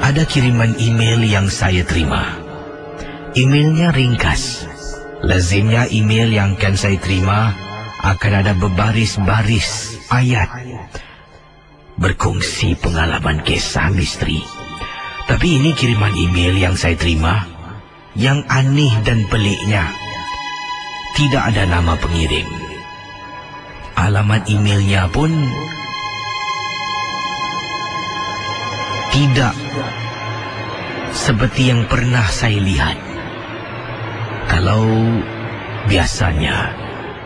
Ada kiriman email yang saya terima. Emailnya ringkas. Lazimnya email yang akan saya terima akan ada berbaris-baris ayat berkongsi pengalaman kisah misteri. Tapi ini kiriman email yang saya terima. Yang aneh dan peliknya, tidak ada nama pengirim. Alamat emailnya pun tidak seperti yang pernah saya lihat. Kalau biasanya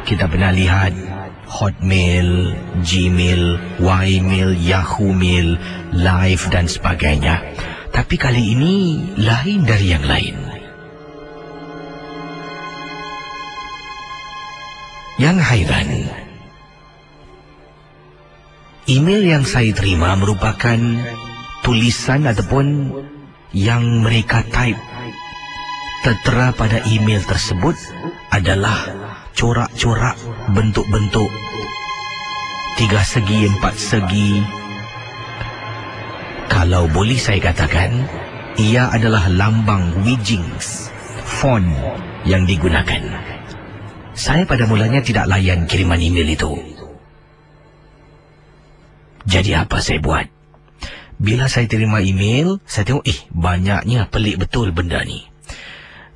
kita pernah lihat Hotmail, Gmail, Ymail, Yahoo Mail, Live dan sebagainya. Tapi kali ini lain dari yang lain. Yang hairan, email yang saya terima merupakan tulisan ataupun yang mereka type. Tertera pada email tersebut adalah corak-corak bentuk-bentuk 3 segi, 4 segi. Kalau boleh saya katakan, ia adalah lambang Wijings, font yang digunakan. Saya pada mulanya tidak layan kiriman email itu. Jadi apa saya buat? Bila saya terima email, saya tengok, banyaknya pelik betul benda ni.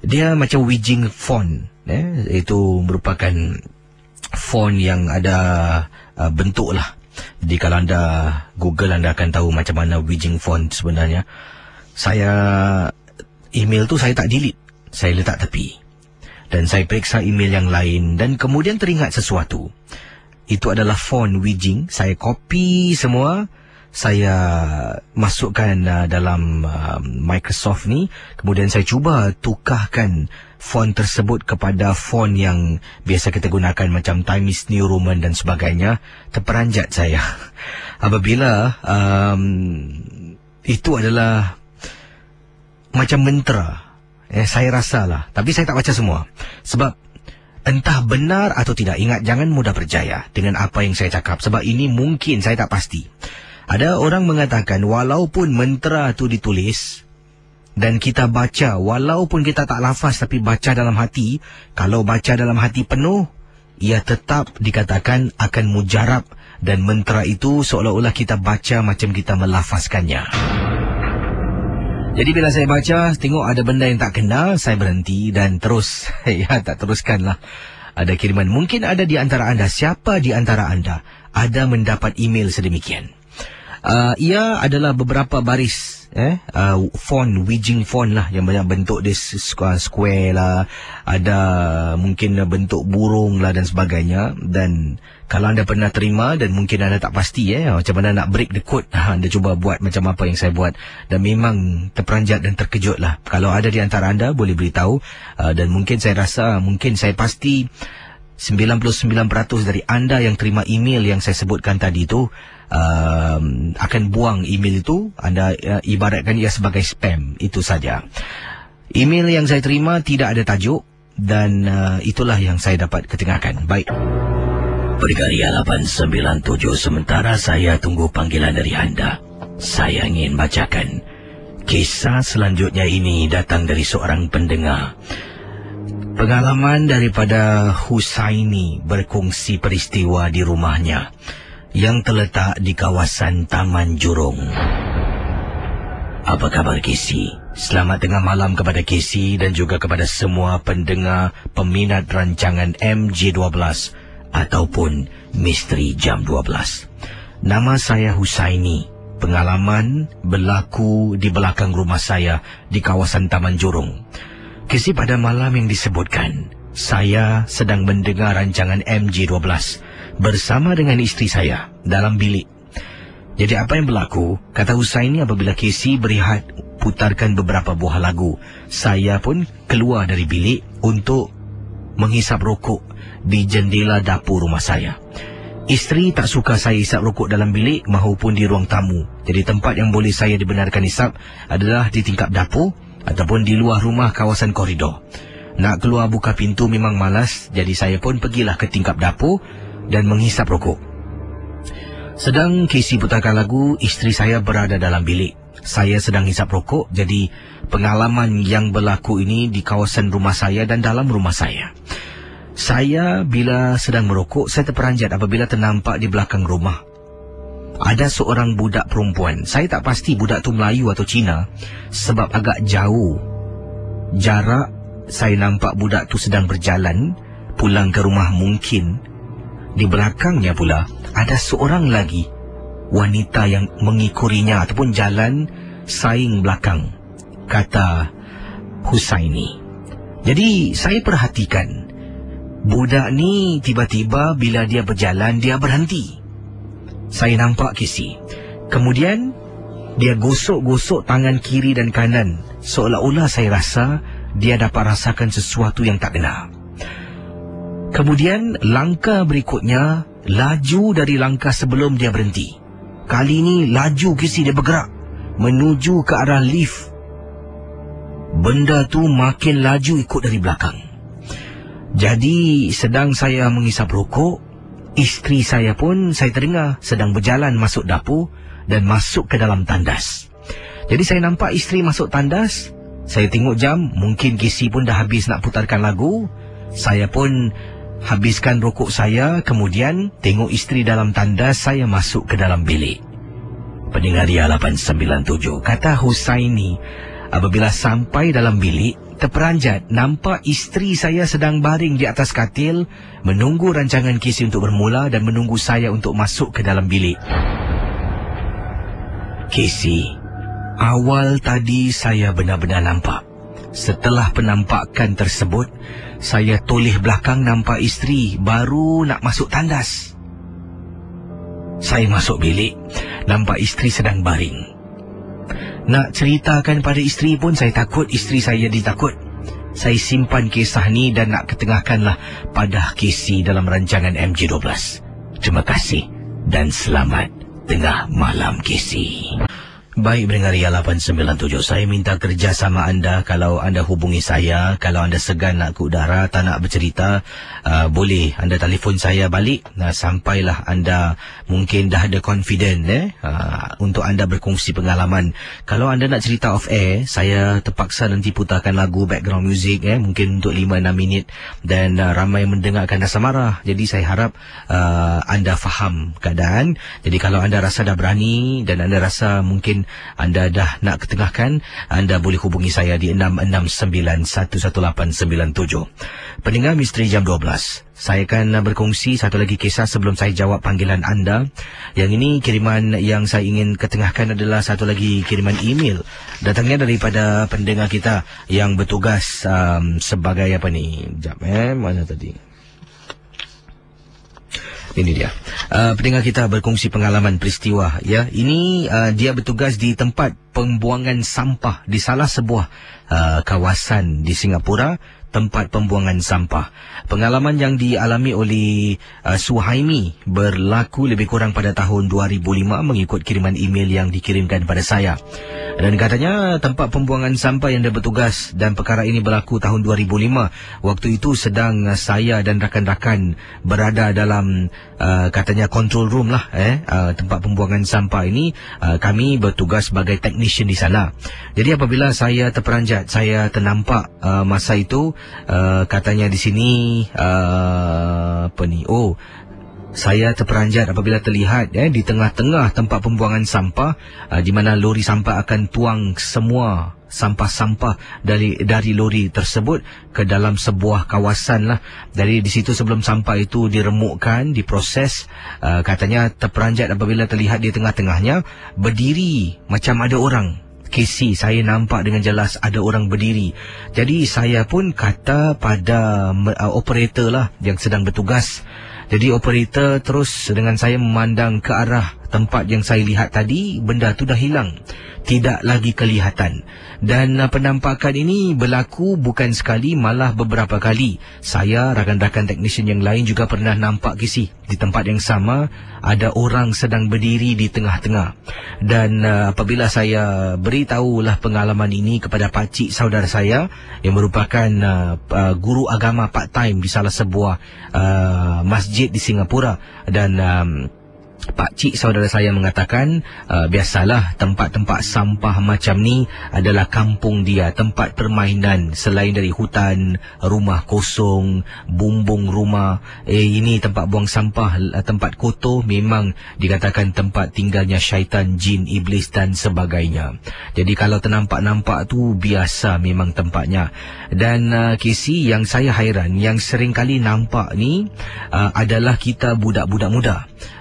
Dia macam Wijing font. Itu merupakan font yang ada bentuk lah. Jadi kalau anda Google, anda akan tahu macam mana Wijing font sebenarnya. Email tu saya tak delete. Saya letak tepi. Dan saya periksa email yang lain. Dan kemudian teringat sesuatu. Itu adalah font Wijing. Saya copy semua. Saya masukkan dalam Microsoft ni. Kemudian saya cuba tukarkan font tersebut kepada font yang biasa kita gunakan, macam Times New Roman dan sebagainya. Terperanjat saya. Apabila itu adalah macam mentera. Saya rasalah. Tapi saya tak baca semua. Sebab entah benar atau tidak, ingat, jangan mudah percaya dengan apa yang saya cakap. Sebab ini mungkin saya tak pasti. Ada orang mengatakan walaupun mentera itu ditulis dan kita baca, walaupun kita tak lafaz tapi baca dalam hati, kalau baca dalam hati penuh, ia tetap dikatakan akan mujarab, dan mentera itu seolah-olah kita baca macam kita melafazkannya. Jadi bila saya baca, tengok ada benda yang tak kena, saya berhenti dan terus. Tak teruskanlah. Ada kiriman. Mungkin ada di antara anda, siapa di antara anda ada mendapat email sedemikian? Ia adalah beberapa baris font, Wijing font lah, yang banyak bentuk dia square lah, ada mungkin bentuk burung lah dan sebagainya. Dan kalau anda pernah terima dan mungkin anda tak pasti macam mana nak break the code, anda cuba buat macam apa yang saya buat, dan memang terperanjat dan terkejut lah. Kalau ada di antara anda, boleh beritahu. Dan mungkin saya rasa, mungkin saya pasti 99% dari anda yang terima email yang saya sebutkan tadi itu akan buang email itu. Anda ibaratkan ia sebagai spam. Itu saja. Email yang saya terima tidak ada tajuk, dan itulah yang saya dapat ketengahkan. Baik, Pergaria 897, sementara saya tunggu panggilan dari anda, saya ingin bacakan kisah selanjutnya. Ini datang dari seorang pendengar. Pengalaman daripada Husaini berkongsi peristiwa di rumahnya yang terletak di kawasan Taman Jurong. Apa kabar Casey? Selamat tengah malam kepada Casey dan juga kepada semua pendengar peminat rancangan MJ12 ataupun Misteri Jam 12. Nama saya Husaini. Pengalaman berlaku di belakang rumah saya di kawasan Taman Jurong. Casey, pada malam yang disebutkan, saya sedang mendengar rancangan MJ12 bersama dengan isteri saya dalam bilik. Jadi apa yang berlaku? Kata Husaini, apabila Casey berehat putarkan beberapa buah lagu, saya pun keluar dari bilik untuk menghisap rokok di jendela dapur rumah saya. Isteri tak suka saya hisap rokok dalam bilik maupun di ruang tamu. Jadi tempat yang boleh saya dibenarkan hisap adalah di tingkap dapur ataupun di luar rumah kawasan koridor. Nak keluar buka pintu memang malas, jadi saya pun pergilah ke tingkap dapur dan menghisap rokok. Sedang Casey putarkan lagu, isteri saya berada dalam bilik. Saya sedang hisap rokok, jadi pengalaman yang berlaku ini di kawasan rumah saya dan dalam rumah saya. Saya bila sedang merokok, saya terperanjat apabila ternampak di belakang rumah ada seorang budak perempuan. Saya tak pasti budak tu Melayu atau Cina sebab agak jauh jarak. Saya nampak budak tu sedang berjalan pulang ke rumah. Mungkin di belakangnya pula ada seorang lagi wanita yang mengikurinya ataupun jalan saing belakang, kata Husaini. Jadi saya perhatikan budak ni tiba-tiba bila dia berjalan, dia berhenti. Saya nampak Casey. Kemudian dia gosok-gosok tangan kiri dan kanan, seolah-olah saya rasa dia dapat rasakan sesuatu yang tak benar. Kemudian langkah berikutnya laju dari langkah sebelum dia berhenti. Kali ini laju Casey, dia bergerak menuju ke arah lift. Benda tu makin laju ikut dari belakang. Jadi sedang saya menghisap rokok, isteri saya pun saya terdengar sedang berjalan masuk dapur dan masuk ke dalam tandas. Jadi saya nampak isteri masuk tandas. Saya tengok jam, mungkin Casey pun dah habis nak putarkan lagu. Saya pun habiskan rokok saya, kemudian tengok isteri dalam tandas, saya masuk ke dalam bilik. Pendengar Ria 897, kata Husaini, apabila sampai dalam bilik, terperanjat nampak isteri saya sedang baring di atas katil, menunggu rancangan Casey untuk bermula dan menunggu saya untuk masuk ke dalam bilik. Casey, awal tadi saya benar-benar nampak. Setelah penampakan tersebut, saya toleh belakang nampak isteri baru nak masuk tandas. Saya masuk bilik, nampak isteri sedang baring. Nak ceritakan pada isteri pun saya takut isteri saya jadi takut. Saya simpan kisah ni dan nak ketengahkanlah pada Casey dalam rancangan MJ12. Terima kasih dan selamat tengah malam Casey. Baik, pendengar Ria 897, saya minta kerjasama anda. Kalau anda hubungi saya, kalau anda segan nak ke udara, tak nak bercerita, boleh anda telefon saya balik. Sampailah anda mungkin dah ada confident untuk anda berkongsi pengalaman. Kalau anda nak cerita off air, saya terpaksa nanti putarkan lagu background music mungkin untuk 5-6 minit dan ramai mendengarkan rasa marah. Jadi saya harap anda faham keadaan. Jadi kalau anda rasa dah berani dan anda rasa mungkin anda dah nak ketengahkan, anda boleh hubungi saya di 669-11897. Pendengar Misteri Jam 12, saya akan berkongsi satu lagi kisah sebelum saya jawab panggilan anda. Yang ini kiriman yang saya ingin ketengahkan adalah satu lagi kiriman email. Datangnya daripada pendengar kita yang bertugas sebagai apa ni? Sekejap, mana tadi? Ini dia. Pendengar kita berkongsi pengalaman peristiwa. Ya, ini dia bertugas di tempat pembuangan sampah di salah sebuah kawasan di Singapura, tempat pembuangan sampah. Pengalaman yang dialami oleh Suhaimi berlaku lebih kurang pada tahun 2005 mengikut kiriman email yang dikirimkan pada saya. Dan katanya tempat pembuangan sampah yang dia bertugas dan perkara ini berlaku tahun 2005. Waktu itu sedang saya dan rakan-rakan berada dalam katanya control room lah, tempat pembuangan sampah ini. Kami bertugas sebagai technician di sana. Jadi apabila saya terperanjat, saya ternampak masa itu katanya di sini saya terperanjat apabila terlihat di tengah-tengah tempat pembuangan sampah di mana lori sampah akan tuang semua sampah-sampah dari lori tersebut ke dalam sebuah kawasan lah. Dari di situ sebelum sampah itu diremukkan, diproses, katanya terperanjat apabila terlihat di tengah-tengahnya berdiri macam ada orang. Casey, saya nampak dengan jelas ada orang berdiri. Jadi saya pun kata pada operator lah yang sedang bertugas. Jadi operator terus dengan saya memandang ke arah tempat yang saya lihat tadi, benda tu dah hilang, tidak lagi kelihatan. Dan penampakan ini berlaku bukan sekali, malah beberapa kali. Saya, rakan-rakan teknisian yang lain juga pernah nampak Casey di tempat yang sama, ada orang sedang berdiri di tengah-tengah. Dan apabila saya beritahulah pengalaman ini kepada pakcik saudara saya yang merupakan guru agama part time di salah sebuah masjid di Singapura, dan Pakcik saudara saya mengatakan biasalah tempat-tempat sampah macam ni adalah kampung dia, tempat permainan selain dari hutan, rumah kosong, bumbung rumah. Ini tempat buang sampah, tempat kotor, memang dikatakan tempat tinggalnya syaitan, jin, iblis dan sebagainya. Jadi kalau ternampak-nampak tu biasa memang tempatnya. Dan Casey, yang saya hairan, yang sering kali nampak ni adalah kita budak-budak muda.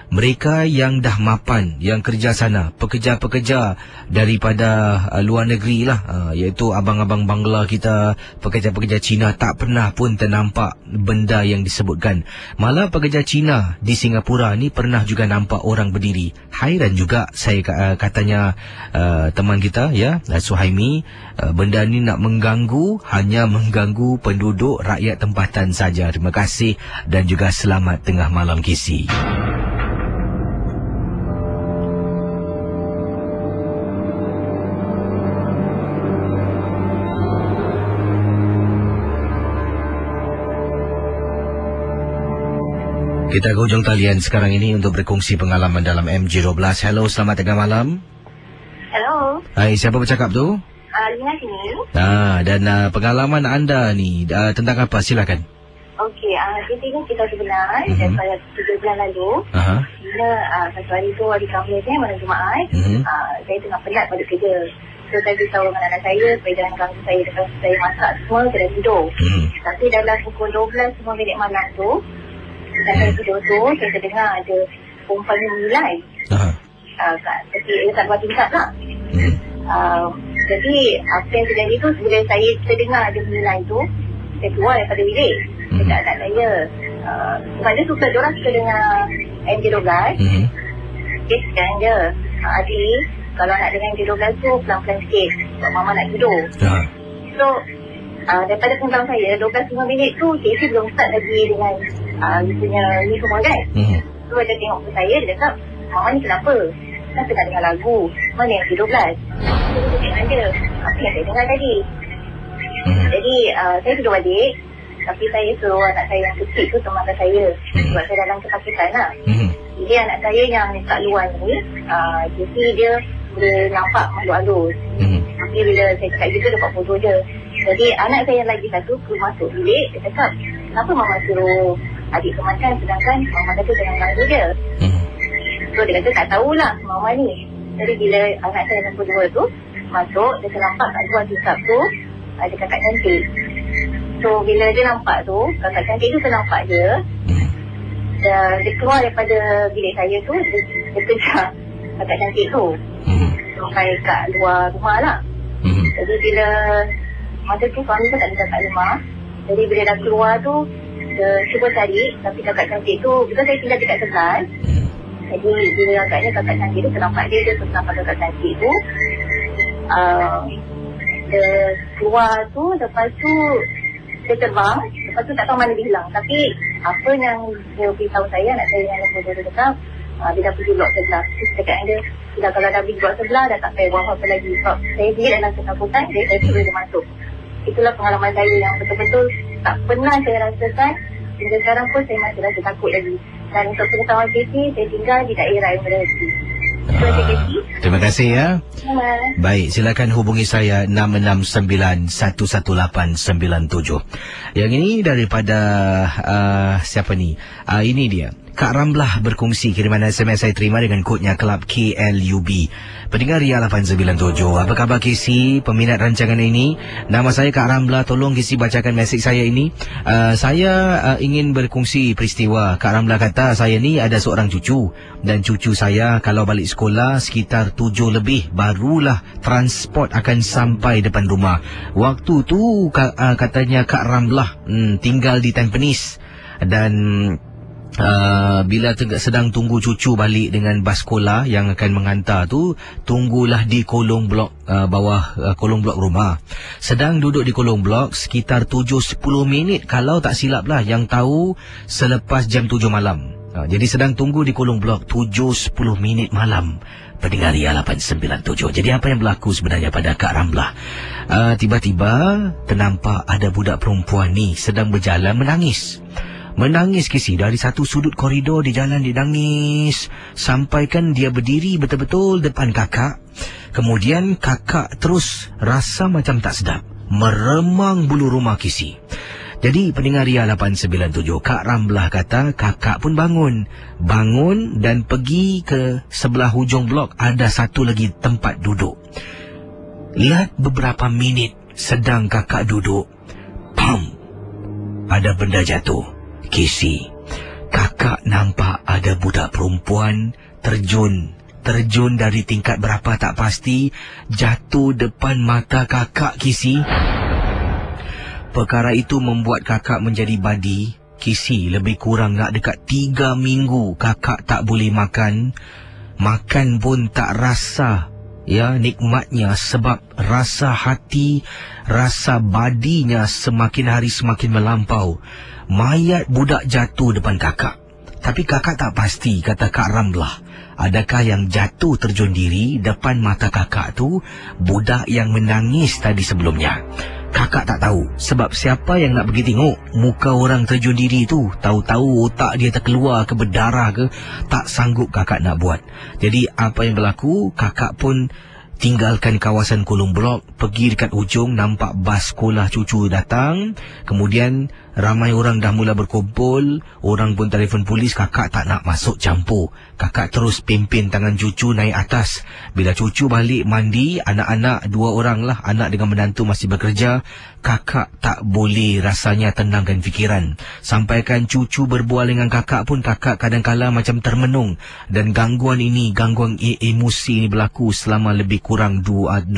Mereka yang dah mapan, yang kerja sana, pekerja-pekerja daripada luar negeri lah, iaitu abang-abang Bangla kita, pekerja-pekerja Cina, tak pernah pun ternampak benda yang disebutkan. Malah pekerja Cina di Singapura ni pernah juga nampak orang berdiri. Hairan juga saya, katanya teman kita ya, Suhaimi, benda ni nak mengganggu, hanya mengganggu penduduk rakyat tempatan saja. Terima kasih dan juga selamat tengah malam Kisi. Kita ke hujung talian sekarang ini untuk berkongsi pengalaman dalam MG12. Hello, selamat tengah malam. Hello. Hai, siapa bercakap tu? Lina sini. Dan pengalaman anda ni tentang apa? Silakan. Okey, jadi ni kita sebenar daripada 3 bulan lalu. Bila satu hari tu hari Khamis ni, malam Jumaat, saya tengah penat pada kerja. So saya beritahu dengan anak saya supaya jangan ganggu saya lepas saya masak semua, saya dah tidur. Tapi dalam pukul 12 semua minit malam tu, saya tidur tu, saya terdengar ada perempuan yang menilai. Dekat bawah tingkap lah. Jadi apa yang terjadi tu, bila saya terdengar ada menilai tu, saya keluar daripada bilik. Saya tak nak saya. Sebab dia suka, diorang suka dengar MJ12. Dia sekarang je, Adik, kalau nak dengar MJ12 tu, pelan-pelan sikit. Sebab Mama nak tidur. So, daripada pengetahuan saya, 12-15 minit tu, Casey belum start lagi dengan dia punya ni semua kan. So dia tengok ke saya, dia cakap, Mama ni kenapa? Kenapa tak dengar lagu? Mana yang 12? So dia tengok dia, apa yang saya dengar tadi? Jadi saya tidur balik. Tapi saya suruh anak saya yang kecil tu temankan saya. Sebab saya dalam kesakitan lah. Jadi anak saya yang kat luar ni, jadi dia boleh nampak makhluk halus. Tapi bila saya cakap gitu, dia buat bodoh je. Jadi anak saya yang lagi satu keluar masuk bilik. Dia cakap, kenapa Mama suruh adik kemakan sedangkan Mama kata jangan ganggu dia. So dia kata tak tahulah Mama ni. Jadi bila anak saya yang kedua tu masuk, dia nampak kat luar tingkap tu ada kakak cantik. So bila dia nampak tu, kakak cantik tu ternampak dia. Dia keluar daripada bilik saya tu, dia kejar kakak cantik tu sampai kat luar rumah lah. Jadi bila masa tu suami pun tak ada kat rumah. Jadi bila dah keluar tu, dia cuba cari. Tapi kakak cantik tu, because saya tinggal dekat sebelah. Jadi bila agaknya kakak cantik tu ternampak dia ternampak kakak cantik tu. Dia keluar tu, lepas tu dia terbang. Lepas tu tak tahu mana dia hilang. Tapi apa yang dia beritahu saya, anak saya yang nombor 2 dekat, dia dah pergi blok sebelah. Terus dekat dia, dah kalau dah pergi blok sebelah, dah tak payah buat apa lagi. Sebab saya sendiri dalam ketakutan, saya suruh dia masuk. Itulah pengalaman saya yang betul-betul tak pernah saya rasakan. Hingga sekarang pun saya masih rasa takut lagi. Dan untuk pengetahuan Casey, saya tinggal di daerah Emirati. Terima kasih ya. Baik, silakan hubungi saya 669-11897. Yang ini daripada siapa ni? Ini dia, Kak Ramlah berkongsi kiriman SMS saya terima dengan kodnya Kelab KLUB. Pendengar Ria 897. Apa khabar Casey, peminat rancangan ini? Nama saya Kak Ramlah. Tolong Casey bacakan mesej saya ini. Saya ingin berkongsi peristiwa. Kak Ramlah kata saya ni ada seorang cucu. Dan cucu saya kalau balik sekolah sekitar 7 lebih barulah transport akan sampai depan rumah. Waktu tu katanya Kak Ramlah tinggal di Tampines. Dan bila sedang tunggu cucu balik dengan bas sekolah yang akan mengantar tu, tunggulah di kolong blok bawah kolong blok rumah. Sedang duduk di kolong blok sekitar 7-10 minit kalau tak silap lah, yang tahu selepas jam 7 malam. Jadi sedang tunggu di kolong blok 7-10 minit malam. Pendengar Ria 897. Jadi apa yang berlaku sebenarnya pada Kak Ramlah? Tiba-tiba ternampak ada budak perempuan ni sedang berjalan menangis. Menangis Kisi. Dari satu sudut koridor di jalan dia nangis. Sampaikan dia berdiri betul-betul depan kakak. Kemudian kakak terus rasa macam tak sedap. Meremang bulu rumah Kisi. Jadi pendengar Ria 897, Kak Ramlah kata kakak pun bangun. Bangun dan pergi ke sebelah hujung blok. Ada satu lagi tempat duduk. Lihat beberapa minit sedang kakak duduk. Pam! Ada benda jatuh. Kisi, kakak nampak ada budak perempuan terjun dari tingkat berapa tak pasti, jatuh depan mata kakak Kisi. Perkara itu membuat kakak menjadi badi. Kisi, lebih kurang nak dekat 3 minggu kakak tak boleh makan. Makan pun tak rasa nikmatnya sebab rasa hati, rasa badinya semakin hari semakin melampau. Mayat budak jatuh depan kakak. Tapi kakak tak pasti, kata Kak Ramlah. Adakah yang jatuh terjun diri depan mata kakak tu budak yang menangis tadi sebelumnya? Kakak tak tahu. Sebab siapa yang nak pergi tengok muka orang terjun diri tu? Tahu-tahu otak dia terkeluar ke berdarah ke? Tak sanggup kakak nak buat. Jadi apa yang berlaku, kakak pun tinggalkan kawasan kolong blok, pergi dekat ujung, nampak bas sekolah cucu datang. Kemudian ramai orang dah mula berkumpul. Orang pun telefon polis. Kakak tak nak masuk campur. Kakak terus pimpin tangan cucu naik atas. Bila cucu balik mandi, anak-anak 2 orang lah, anak dengan menantu masih bekerja. Kakak tak boleh rasanya tenangkan fikiran. Sampaikan cucu berbual dengan kakak pun kakak kadang-kala macam termenung. Dan gangguan emosi ini berlaku selama lebih kurang 2-3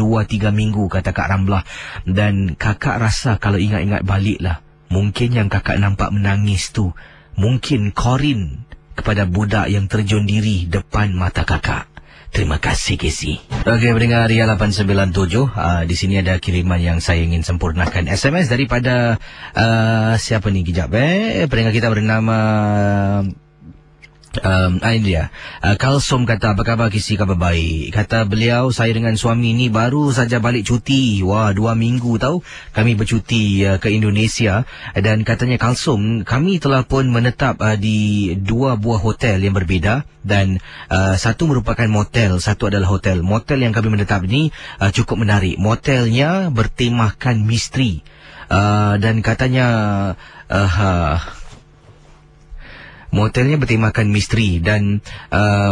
minggu, kata Kak Ramlah. Dan kakak rasa kalau ingat-ingat balik lah, mungkin yang kakak nampak menangis tu mungkin Corin kepada budak yang terjun diri depan mata kakak. Terima kasih Kisi. Okey, pendengar Ria 897, di sini ada kiriman yang saya ingin sempurnakan. SMS daripada siapa ni kejap pendengar kita bernama ini dia. Kalsom kata, apa khabar Kisi? Khabar baik. Kata beliau, saya dengan suami ni baru saja balik cuti. Wah, 2 minggu tahu kami bercuti ke Indonesia. Dan katanya Kalsom, kami telah pun menetap di 2 buah hotel yang berbeza. Dan satu merupakan motel, satu adalah hotel. Motel yang kami menetap ni cukup menarik. Motelnya bertemakan misteri. Dan katanya motelnya bertemakan misteri. Dan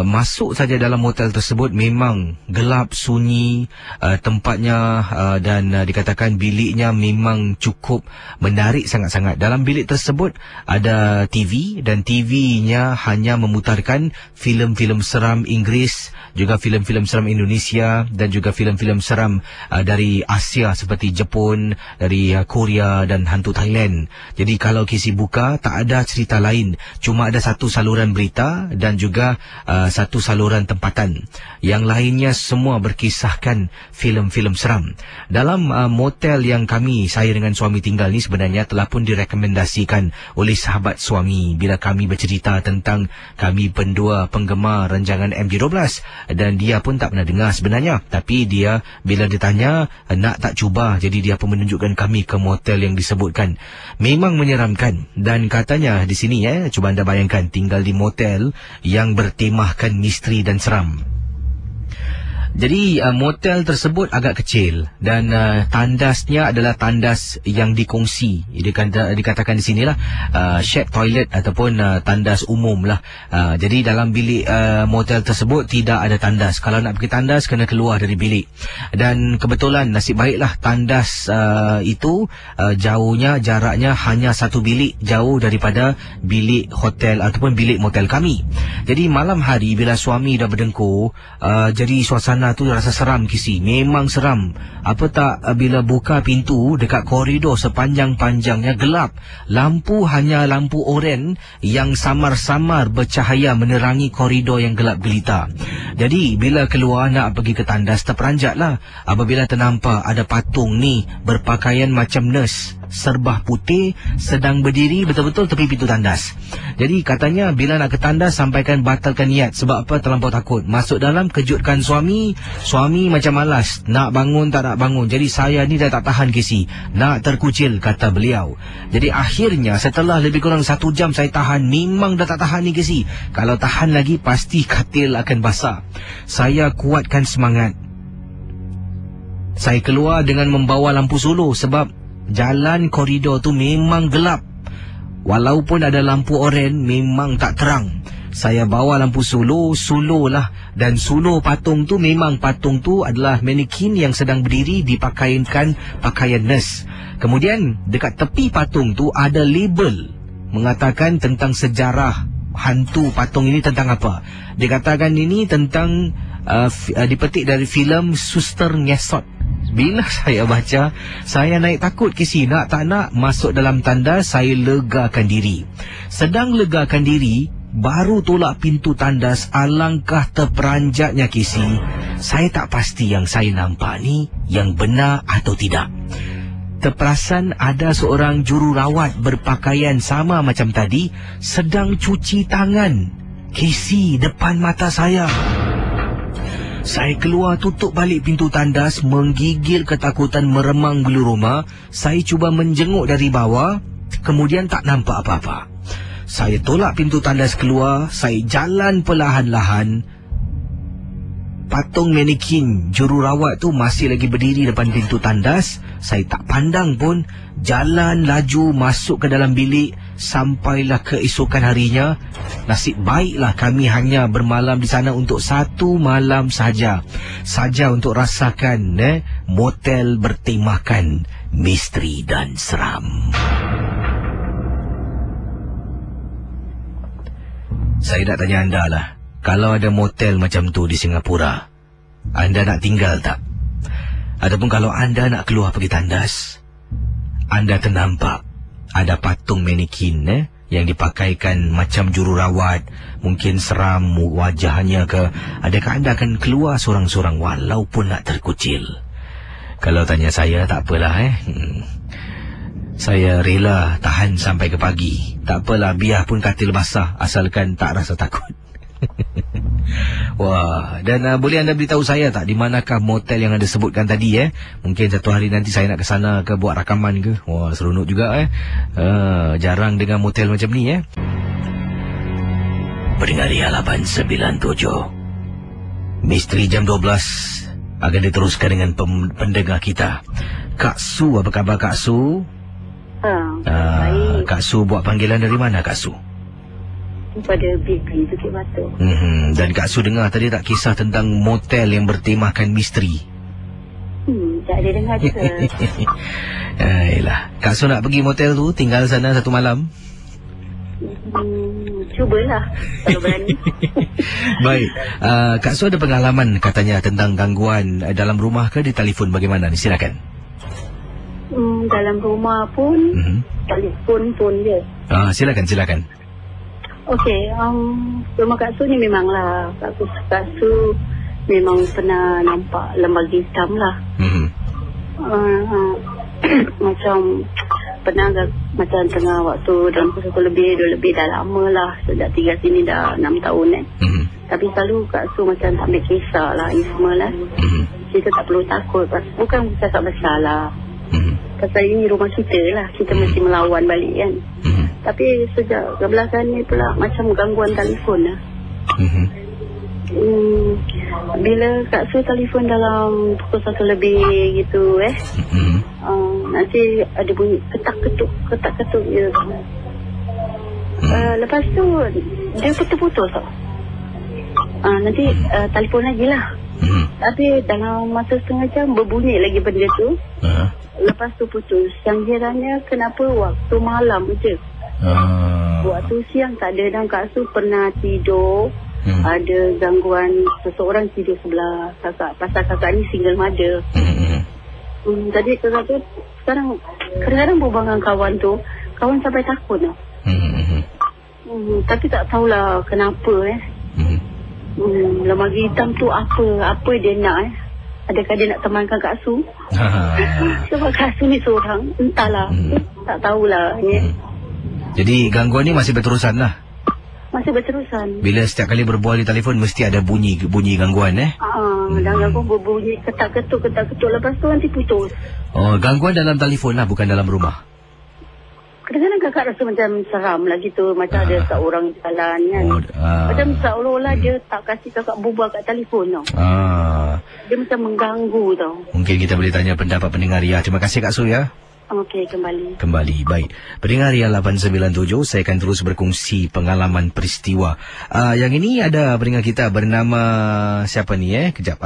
masuk saja dalam hotel tersebut memang gelap, sunyi tempatnya, dan dikatakan biliknya memang cukup menarik sangat-sangat. Dalam bilik tersebut ada TV, dan TV-nya hanya memutarkan filem-filem seram Inggeris, juga filem-filem seram Indonesia, dan juga filem-filem seram dari Asia seperti Jepun, dari Korea dan hantu Thailand. Jadi kalau Kisi buka, tak ada cerita lain, cuma ada satu saluran berita dan juga satu saluran tempatan. Yang lainnya semua berkisahkan filem-filem seram. Dalam motel yang saya dengan suami tinggal ni sebenarnya telah pun direkomendasikan oleh sahabat suami bila kami bercerita tentang kami pendua penggemar rancangan MJ12, dan dia pun tak pernah dengar sebenarnya. Tapi dia bila ditanya nak tak cuba, jadi dia pun menunjukkan kami ke motel yang disebutkan. Memang menyeramkan, dan katanya di sini cuba anda bayangkan tinggal di motel yang bertemahkan misteri dan seram. Jadi motel tersebut agak kecil, dan tandasnya adalah tandas yang dikongsi. Dikatakan di sinilah shared toilet ataupun tandas umum lah. Jadi dalam bilik motel tersebut tidak ada tandas. Kalau nak pergi tandas kena keluar dari bilik. Dan kebetulan nasib baiklah tandas itu jaraknya hanya 1 bilik jauh daripada bilik hotel ataupun bilik motel kami. Jadi malam hari bila suami dah berdengkur, jadi suasana tu rasa seram Kisi. Memang seram. Apa tak bila buka pintu dekat koridor sepanjang-panjangnya gelap. Lampu hanya lampu oren yang samar-samar bercahaya menerangi koridor yang gelap gelita. Jadi bila keluar nak pergi ke tandas, terperanjatlah apabila ternampak ada patung ni berpakaian macam nurse. serbah putih, sedang berdiri betul-betul tepi pintu tandas. Jadi katanya bila nak ke tandas sampaikan batalkan niat. Sebab apa? Terlampau takut. Masuk dalam, kejutkan suami. Suami macam malas, nak bangun tak nak bangun. Jadi saya ni dah tak tahan Casey, nak terkucil, kata beliau. Jadi akhirnya setelah lebih kurang 1 jam saya tahan. Memang dah tak tahan ni Casey. Kalau tahan lagi pasti katil akan basah. Saya kuatkan semangat. Saya keluar dengan membawa lampu solo sebab jalan koridor tu memang gelap. Walaupun ada lampu oren, memang tak terang. Saya bawa lampu solo lah. Dan solo patung tu, memang patung tu adalah manekin yang sedang berdiri dipakaikan pakaian nurse. Kemudian dekat tepi patung tu ada label mengatakan tentang sejarah hantu patung ini tentang apa. Dikatakan ini tentang dipetik dari filem Suster Ngesot. Bila saya baca, saya naik takut Casey. Nak tak nak masuk dalam tandas, saya legakan diri. Sedang legakan diri, baru tolak pintu tandas, alangkah terperanjatnya Casey. Saya tak pasti yang saya nampak ni yang benar atau tidak. Terperasan ada seorang jururawat berpakaian sama macam tadi sedang cuci tangan Casey depan mata saya. Saya keluar, tutup balik pintu tandas, menggigil ketakutan meremang bulu roma. Saya cuba menjenguk dari bawah, kemudian tak nampak apa-apa. Saya tolak pintu tandas keluar, saya jalan perlahan-lahan. Patung manekin jururawat tu masih lagi berdiri depan pintu tandas. Saya tak pandang pun, jalan laju masuk ke dalam bilik. Sampailah keesokan harinya. Nasib baiklah kami hanya bermalam di sana untuk 1 malam saja untuk rasakan motel bertemakan misteri dan seram. Saya nak tanya anda lah, kalau ada motel macam tu di Singapura, anda nak tinggal tak? Ataupun kalau anda nak keluar pergi tandas, anda ternampak ada patung manekin yang dipakaikan macam jururawat, mungkin seram wajahnya ke, adakah anda akan keluar seorang-seorang walaupun nak terkucil? Kalau tanya saya, tak apalah saya rela tahan sampai ke pagi. Tak apalah, biar pun katil basah asalkan tak rasa takut. Wah, dan boleh anda beritahu saya tak di manakah motel yang anda sebutkan tadi Mungkin satu hari nanti saya nak ke sana ke, buat rakaman ke. Wah, seronok juga jarang dengan motel macam ni Pendengar Ria 897, Misteri Jam 12 akan diteruskan dengan pendengar kita Kak Su. Apa khabar Kak Su? Baik. Kak Su buat panggilan dari mana Kak Su? Pada BB Bukit Batu. Dan Kak Su dengar tadi tak kisah tentang motel yang bertemakan misteri? Tak ada dengar juga. Ayolah, Kak Su nak pergi motel tu, tinggal sana 1 malam? Cubalah kalau berani. Baik, Kak Su ada pengalaman katanya tentang gangguan dalam rumah ke di telefon, bagaimana ni? Silakan. Dalam rumah pun telefon pun je. Silakan. Okey, rumah Kak Su ni memanglah Kak Su memang pernah nampak lembaga hitam lah. Macam pernah macam tengah waktu dalam pukul lebih dah lama lah. Sejak tinggal sini dah 6 tahun Tapi selalu Kak Su macam tak ambil kisah lah, ini semua lah. Kita tak perlu takut, bukan cakap bersalah. Pasal ini rumah kita lah, kita mesti melawan balik kan. Tapi sejak kebelakangan ni pula macam gangguan telefon lah. Bila Kak Su telefon dalam pukul 1 lebih gitu nanti ada bunyi ketak-ketuk je. Lepas tu dia putus-putus tau. Nanti telefon lagi lah. Tapi dalam masa setengah jam berbunyi lagi benda tu. Lepas tu putus. Yang herannya kenapa waktu malam je. Waktu siang tak ada. Dan Kak Su pernah tidur, ada gangguan seseorang tidur sebelah kakak. Pasal kakak ni single mother. Jadi kakak tu sekarang kadang-kadang berbual dengan kawan tu, kawan sampai takut lah. Tapi tak tahulah kenapa lembaga hitam tu apa dia nak adakah dia nak temankan Kak Su? Sebab Kak Su ni seorang, entahlah, tak tahulah. Jadi gangguan ni masih berterusan lah? Masih berterusan. Bila setiap kali berbual di telefon mesti ada bunyi gangguan Dan gangguan berbunyi ketak-ketuk, lepas tu nanti putus. Oh, gangguan dalam telefon lah, bukan dalam rumah? Kadang-kadang kakak rasa macam seram lah gitu. Macam ada seorang jalan kan. Macam seolah-olah dia tak kasih kakak berbual kat telefon tau. Dia macam mengganggu tau. Mungkin kita boleh tanya pendapat pendengar Ria. Terima kasih Kak Su ya. Okey, kembali. Baik. Pendengar Ria 897, saya akan terus berkongsi pengalaman peristiwa. Yang ini ada pendengar kita bernama siapa ni kejap.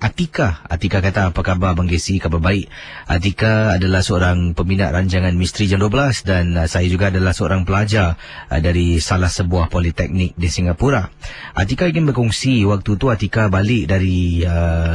Atika. Atika kata, apa khabar Bang Casey? Khabar baik. Atika adalah seorang peminat rancangan Misteri Jam 12 dan saya juga adalah seorang pelajar dari salah sebuah politeknik di Singapura. Atika ingin berkongsi waktu tu Atika balik dari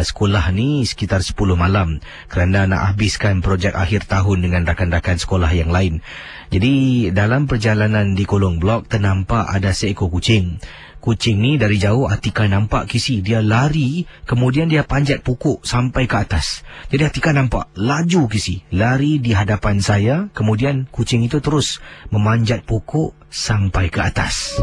sekolah ni sekitar 10 malam kerana nak habiskan projek akhir tahun dengan rakan-rakan sekolah yang lain. Jadi dalam perjalanan di kolong blok ternampak ada seekor kucing. Kucing ni dari jauh Atika nampak Kisi, dia lari kemudian dia panjat pokok sampai ke atas. Jadi Atika nampak laju Kisi, lari di hadapan saya, kemudian kucing itu terus memanjat pokok sampai ke atas.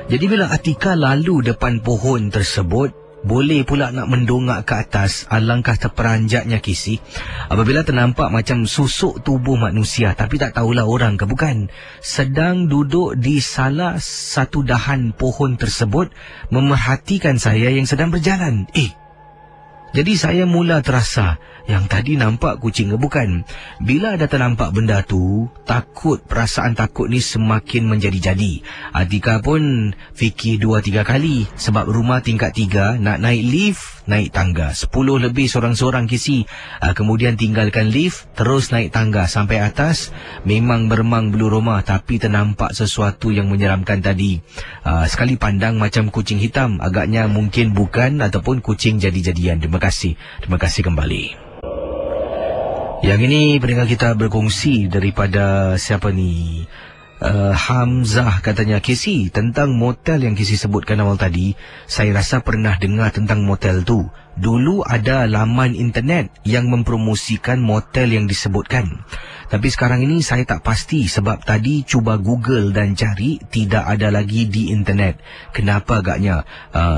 Jadi bila Atika lalu depan pohon tersebut, boleh pula nak mendongak ke atas, alangkah terperanjatnya Kisi apabila ternampak macam susuk tubuh manusia, tapi tak tahulah orang ke bukan, sedang duduk di salah satu dahan pohon tersebut memerhatikan saya yang sedang berjalan. Jadi saya mula terasa yang tadi nampak kucing ke bukan. Bila ada ternampak benda tu, perasaan takut ni semakin menjadi-jadi. Atika pun fikir 2-3 kali sebab rumah tingkat 3, nak naik lift, naik tangga 10 lebih seorang-seorang Kisi. Kemudian tinggalkan lift, terus naik tangga sampai atas. Memang beremang bulu rumah, tapi ternampak sesuatu yang menyeramkan tadi. Sekali pandang macam kucing hitam, agaknya mungkin bukan ataupun kucing jadi-jadian. Terima kasih kembali. Yang ini pendengar kita berkongsi daripada siapa ni? Hamzah katanya, Casey, tentang motel yang Casey sebutkan awal tadi, saya rasa pernah dengar tentang motel tu. Dulu ada laman internet yang mempromosikan motel yang disebutkan. Tapi sekarang ini saya tak pasti sebab tadi cuba Google dan cari, tidak ada lagi di internet. Kenapa agaknya?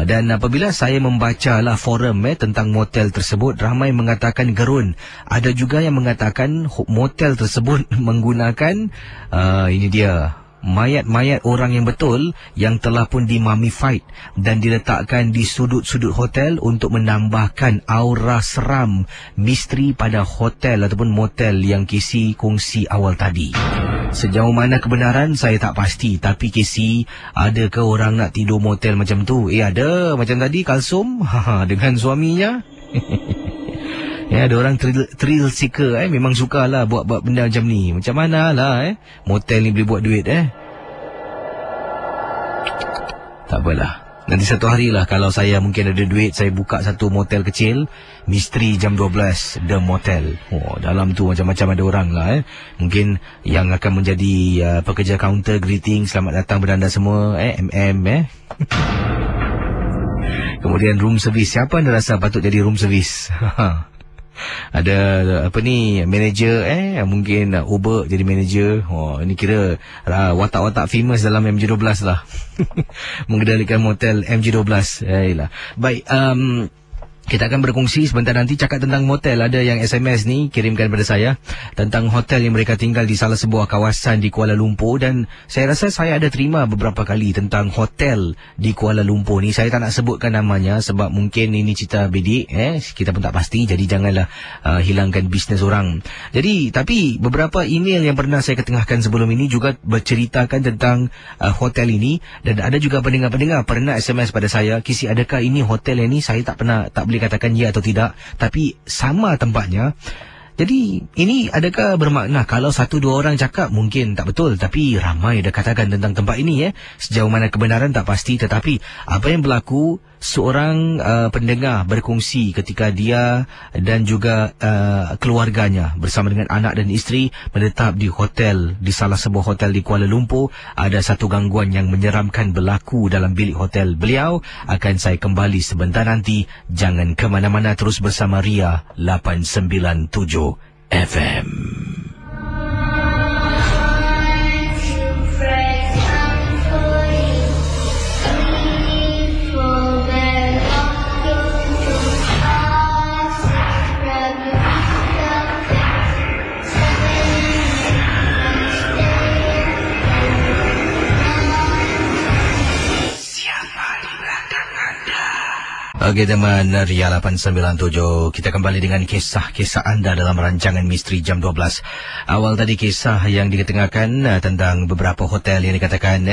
Dan apabila saya membacalah forum tentang motel tersebut, ramai mengatakan gerun. Ada juga yang mengatakan motel tersebut menggunakan ini dia, mayat-mayat orang yang betul yang telah pun dimummified dan diletakkan di sudut-sudut hotel untuk menambahkan aura seram misteri pada hotel ataupun motel yang Casey kongsi awal tadi. Sejauh mana kebenaran saya tak pasti, tapi Casey, ada ke orang nak tidur motel macam tu? Ada, macam tadi Kalsum dengan suaminya. Ada orang thrill seeker memang sukalah buat benda macam ni. Macam mana lah motel ni boleh buat duit Tak apalah. Nanti satu hari lah kalau saya mungkin ada duit, saya buka satu motel kecil, Misteri Jam 12 The Motel. Dalam tu macam-macam ada orang lah Mungkin yang akan menjadi pekerja counter greeting, selamat datang beranda semua Kemudian room service. Siapa anda rasa patut jadi room service? Ada manager mungkin Uber jadi manager. Ini kira watak-watak famous dalam MJ12 lah. Mengendalikan motel MJ12. Baik, kita akan berkongsi sebentar nanti cakap tentang motel. Ada yang SMS ni kirimkan pada saya tentang hotel yang mereka tinggal di salah sebuah kawasan di Kuala Lumpur, dan saya rasa saya ada terima beberapa kali tentang hotel di Kuala Lumpur ni. Saya tak nak sebutkan namanya sebab mungkin ini cerita bidik, kita pun tak pasti, jadi janganlah hilangkan bisnes orang. Jadi tapi beberapa email yang pernah saya ketengahkan sebelum ini juga berceritakan tentang hotel ini, dan ada juga pendengar-pendengar pernah SMS pada saya, Kisi, adakah ini hotel yang ni? Saya tak boleh katakan ya atau tidak, tapi sama tempatnya. Jadi ini adakah bermakna kalau 1-2 orang cakap mungkin tak betul, tapi ramai dah katakan tentang tempat ini Sejauh mana kebenaran tak pasti, tetapi apa yang berlaku seorang pendengar berkongsi ketika dia dan juga keluarganya bersama dengan anak dan isteri menetap di hotel, di salah sebuah hotel di Kuala Lumpur. Ada satu gangguan yang menyeramkan berlaku dalam bilik hotel beliau. Akan saya kembali sebentar nanti. Jangan ke mana-mana, terus bersama Ria 897 FM. Okey teman, Ria 897, kita kembali dengan kisah-kisah anda dalam rancangan Misteri Jam 12. Awal tadi kisah yang diketengahkan tentang beberapa hotel yang dikatakan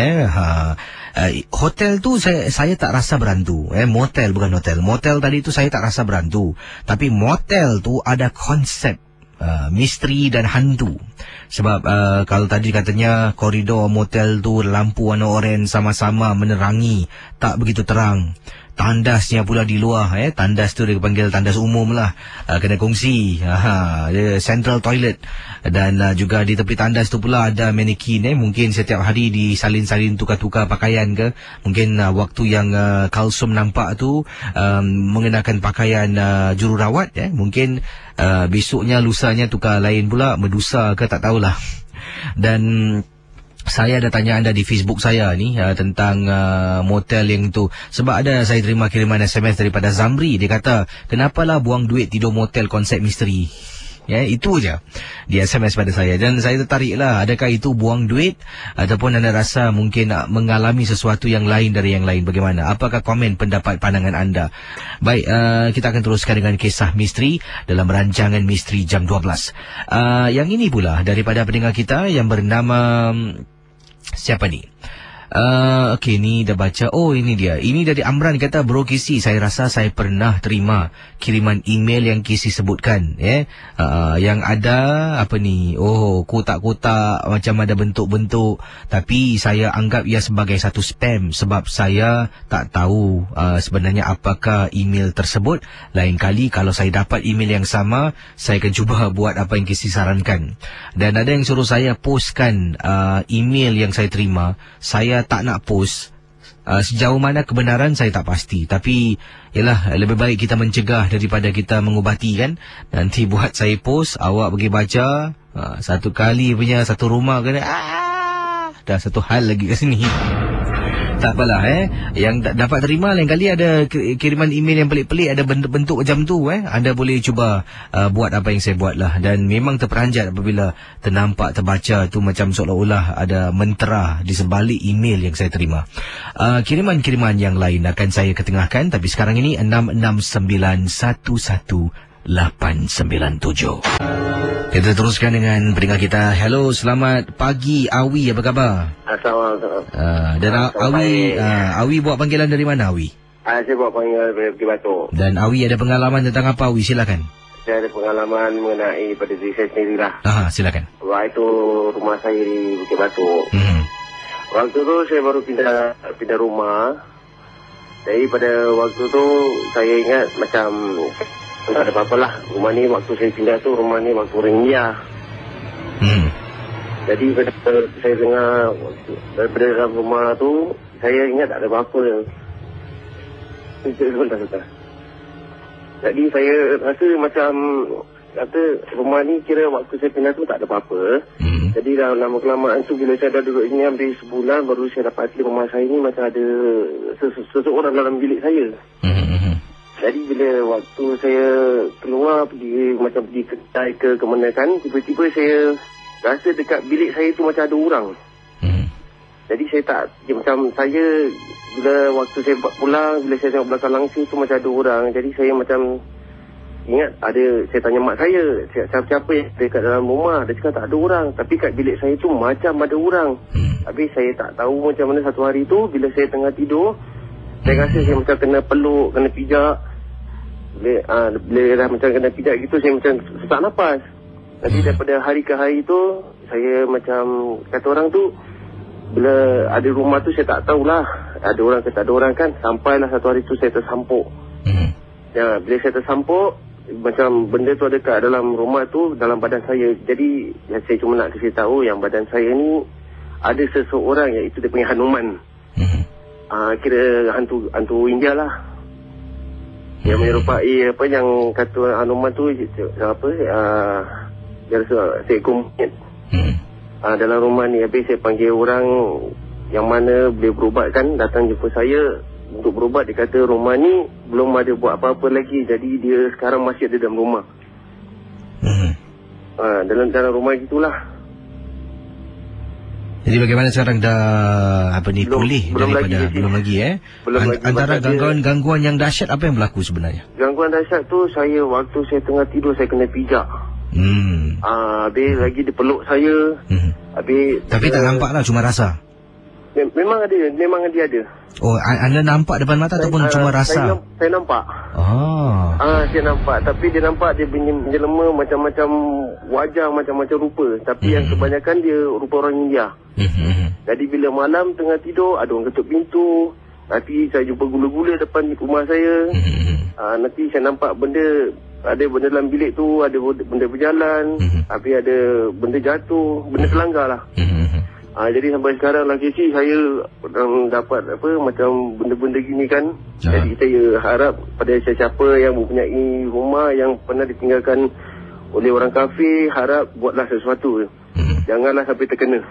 hotel tu saya tak rasa berantu. Motel bukan hotel. Motel tadi tu saya tak rasa berantu. Tapi motel tu ada konsep misteri dan hantu. Sebab kalau tadi katanya koridor motel tu lampu warna oranye sama-sama menerangi, tak begitu terang. Tandasnya pula di luar, tandas tu dia panggil tandas umum lah, kena kongsi, dia central toilet. Dan juga di tepi tandas tu pula ada manekin, mungkin setiap hari disalin-salin tukar-tukar pakaian ke. Mungkin waktu yang Kalsum nampak tu mengenakan pakaian jururawat, mungkin besoknya lusanya tukar lain pula, medusa ke tak tahulah. Dan saya ada tanya anda di Facebook saya ni tentang motel yang tu. Sebab ada saya terima kiriman SMS daripada Zamri. Dia kata, kenapalah buang duit tidur motel konsep misteri? Itu je dia SMS pada saya. Dan saya tertariklah, adakah itu buang duit ataupun anda rasa mungkin mengalami sesuatu yang lain dari yang lain? Bagaimana? Apakah komen, pendapat, pandangan anda? Baik, kita akan teruskan dengan kisah misteri dalam rancangan Misteri Jam 12. Yang ini pula daripada pendengar kita yang bernama siapa ni? Okey, ni dah baca. Oh, ini dia. Ini dari Amran, kata, Bro Kisi, saya rasa saya pernah terima kiriman email yang Kisi sebutkan, yang ada apa ni? Oh, kotak-kotak macam ada bentuk-bentuk, tapi saya anggap ia sebagai satu spam sebab saya tak tahu sebenarnya apakah email tersebut. Lain kali kalau saya dapat email yang sama, saya akan cuba buat apa yang Kisi sarankan. Dan ada yang suruh saya postkan email yang saya terima. Saya tak nak post. Sejauh mana kebenaran saya tak pasti. Tapi yalah, lebih baik kita mencegah daripada kita mengubati kan. Nanti buat saya post, awak pergi baca, satu kali punya satu rumah kena dah satu hal lagi kat sini. Tak apalah, yang dapat terima lain kali ada kiriman email yang pelik-pelik, ada bentuk-bentuk macam tu, anda boleh cuba buat apa yang saya buat lah. Dan memang terperanjat apabila ternampak, terbaca tu macam seolah-olah ada mentera di sebalik email yang saya terima. Kiriman-kiriman yang lain akan saya ketengahkan, tapi sekarang ini 66911 897. Kita teruskan dengan pendengar kita. Hello, selamat pagi Awi, apa khabar? Assalamualaikum. Dan Awi buat panggilan dari mana, Awi? Saya buat panggilan dari Bukit Batok. Dan Awi ada pengalaman tentang apa, Awi? Silakan. Saya ada pengalaman mengenai pada diri saya sendirilah. Silakan. Waktu itu rumah saya di Bukit Batok. Waktu tu saya baru pindah rumah. Jadi pada waktu tu saya ingat macam tak ada apa-apa lah. Rumah ni waktu saya pindah tu, rumah ni waktu orang India. Jadi pada saya dengar daripada dalam rumah tu, saya ingat tak ada apa-apa. Jadi saya rasa macam kata rumah ni kira waktu saya pindah tu tak ada apa-apa. Jadi dalam lama-kelamaan tu bila saya dah duduk sini hampir sebulan, baru saya dapati rumah saya ni macam ada seseorang dalam bilik saya. Jadi bila waktu saya keluar pergi kedai ke mana kan, tiba-tiba saya rasa dekat bilik saya tu macam ada orang. Jadi saya tak, macam saya bila waktu saya pulang, bila saya tengok belakang langsung tu macam ada orang. Jadi saya macam ingat ada, saya tanya mak saya, siapa yang dekat dalam rumah? Dia cakap tak ada orang, tapi kat bilik saya tu macam ada orang. Tapi saya tak tahu macam mana satu hari tu bila saya tengah tidur, saya rasa saya macam kena peluk, kena pijak. Bila dah macam kena pijak gitu, saya macam sesak nafas. Nanti daripada hari ke hari tu, saya macam kata orang tu, bila ada rumah tu saya tak tahulah ada orang ke tak ada orang kan. Sampailah satu hari tu saya tersampuk. Ya, bila saya tersampuk, macam benda tu ada kat dalam rumah tu, dalam badan saya. Jadi saya cuma nak kasih tahu yang badan saya ni ada seseorang, iaitu dia punya Hanuman. Kira hantu India lah. Yang menyerupai apa yang kata Hanuman tu apa, dia rasa seekor monyet dalam rumah ni. Habis saya panggil orang yang mana boleh berubat kan, datang jumpa saya untuk berubat. Dia kata rumah ni belum ada buat apa-apa lagi, jadi dia sekarang masih ada dalam rumah. Dalam rumah gitulah. Jadi bagaimana sekarang dah pulih daripada belum lagi antara gangguan yang dahsyat, apa yang berlaku sebenarnya? Gangguan dahsyat tu, waktu saya tengah tidur saya kena pijak. Habis lagi dia peluk saya. Habis tapi tak nampak lah, cuma rasa. Memang dia ada. Oh, anda nampak depan mata ataupun cuma rasa? Saya nampak. Saya nampak. Tapi dia nampak dia menjelma macam-macam wajah, macam-macam rupa. Tapi yang kebanyakan dia rupa orang India. Jadi bila malam tengah tidur, ada orang ketuk pintu. Nanti saya jumpa gula-gula depan rumah saya. Nanti saya nampak ada benda dalam bilik tu, ada benda berjalan. Tapi ada benda jatuh, benda terlanggar lah. Jadi sampai sekarang lagi saya dapat macam benda-benda gini kan. Jadi saya harap pada siapa yang mempunyai rumah yang pernah ditinggalkan oleh orang kafir, harap buatlah sesuatu. Janganlah sampai terkena.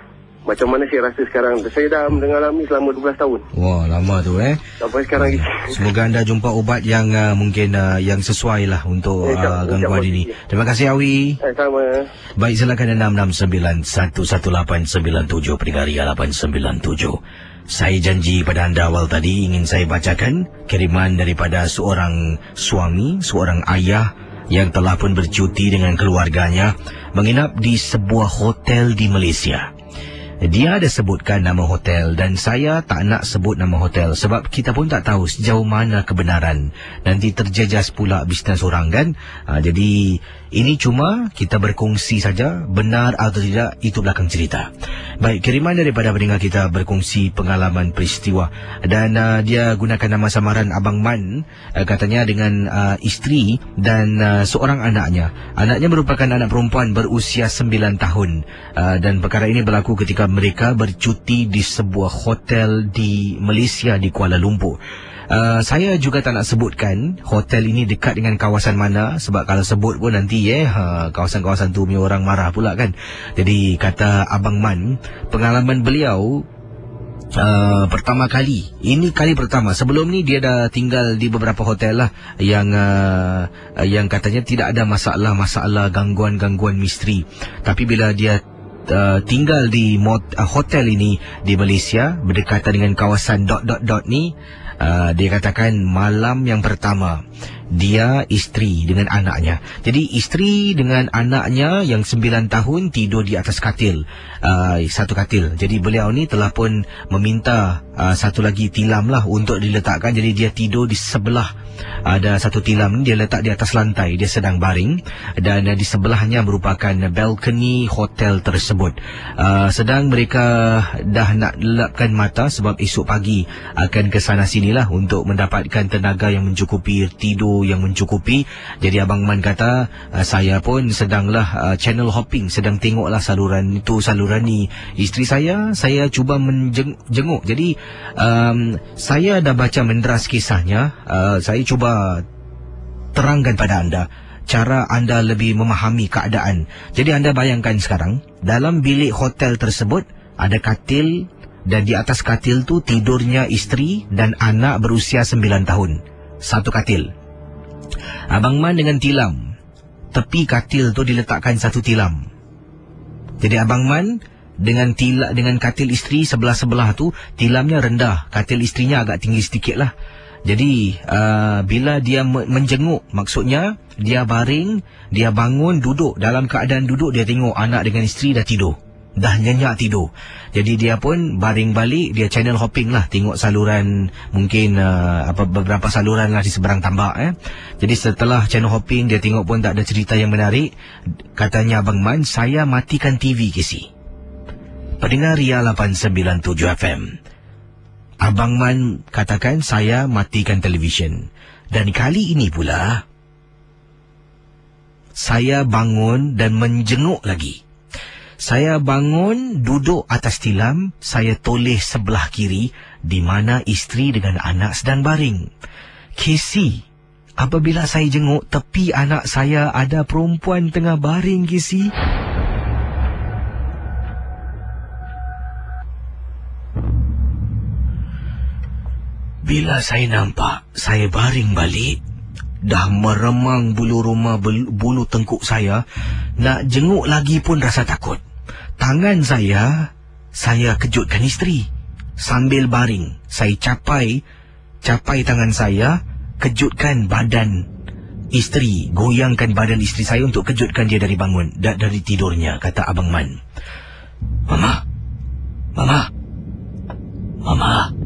Macam mana saya rasa sekarang. Saya dah mengalami selama 12 tahun. Wah, lama tu sampai sekarang lagi. Semoga anda jumpa ubat yang mungkin yang sesuai lah untuk gangguan ini. Terima kasih Awi. Sama. Baik, silakan 669-11897 Pendengaria 897. Saya janji pada anda awal tadi ingin saya bacakan kiriman daripada seorang suami, seorang ayah yang telah pun bercuti dengan keluarganya menginap di sebuah hotel di Malaysia. Dia ada sebutkan nama hotel dan saya tak nak sebut nama hotel sebab kita pun tak tahu sejauh mana kebenaran. Nanti terjejas pula bisnes orang kan. Jadi ini cuma kita berkongsi saja, benar atau tidak itu belakang cerita. Baik, kiriman daripada pendengar kita berkongsi pengalaman peristiwa dan dia gunakan nama samaran Abang Man, katanya dengan isteri dan seorang anaknya. Anaknya merupakan anak perempuan berusia 9 tahun dan perkara ini berlaku ketika mereka bercuti di sebuah hotel di Malaysia di Kuala Lumpur. Saya juga tak nak sebutkan hotel ini dekat dengan kawasan mana sebab kalau sebut pun nanti kawasan-kawasan tu punya orang marah pula kan. Jadi kata Abang Man, pengalaman beliau pertama kali, ini kali pertama. Sebelum ni dia dah tinggal di beberapa hotel lah yang katanya tidak ada masalah gangguan misteri. Tapi bila dia tinggal di hotel ini di Malaysia berdekatan dengan kawasan ... ni, dia katakan malam yang pertama dia isteri dengan anaknya. Jadi isteri dengan anaknya yang 9 tahun tidur di atas katil, satu katil. Jadi beliau ni telah pun meminta satu lagi tilam lah untuk diletakkan. Jadi dia tidur di sebelah, ada satu tilam ni dia letak di atas lantai, dia sedang baring dan di sebelahnya merupakan balkoni hotel tersebut. Sedang mereka dah nak lelapkan mata sebab esok pagi akan ke sana sinilah untuk mendapatkan tenaga yang mencukupi, tidur yang mencukupi. Jadi Abang Man kata, saya pun sedanglah channel hopping, sedang tengoklah saluran itu, saluran ni. Isteri saya cuba menjenguk. Jadi saya dah baca menderas kisahnya. Saya cuba terangkan pada anda cara anda lebih memahami keadaan. Jadi anda bayangkan sekarang dalam bilik hotel tersebut ada katil dan di atas katil tu tidurnya isteri dan anak berusia 9 tahun. Satu katil. Abang Man dengan tilam. Tepi katil tu diletakkan satu tilam. Jadi Abang Man dengan katil isteri sebelah-sebelah tu, tilamnya rendah, katil isterinya agak tinggi sedikit lah. Jadi bila dia menjenguk, maksudnya dia baring, dia bangun, duduk. Dalam keadaan duduk dia tengok anak dengan isteri dah tidur, dah nyenyak tidur. Jadi dia pun baring balik, dia channel hopping lah, tengok saluran, mungkin beberapa saluran lah di seberang tambak. Jadi setelah channel hopping dia tengok pun tak ada cerita yang menarik. Katanya Abang Man, saya matikan TV KC. Pendengar Ria 897 FM. Abang Man katakan saya matikan televisyen. Dan kali ini pula, saya bangun dan menjenguk lagi. Saya bangun, duduk atas tilam, saya toleh sebelah kiri, di mana isteri dengan anak sedang baring. Casey, apabila saya jenguk, tepi anak saya ada perempuan tengah baring, Casey. Bila saya nampak, saya baring balik. Dah meremang bulu rumah, bulu tengkuk saya. Nak jenguk lagi pun rasa takut. Tangan saya kejutkan isteri. Sambil baring, saya capai tangan saya, kejutkan badan isteri. Goyangkan badan isteri saya untuk kejutkan dia dari bangun, dari tidurnya, kata Abang Man. Mama,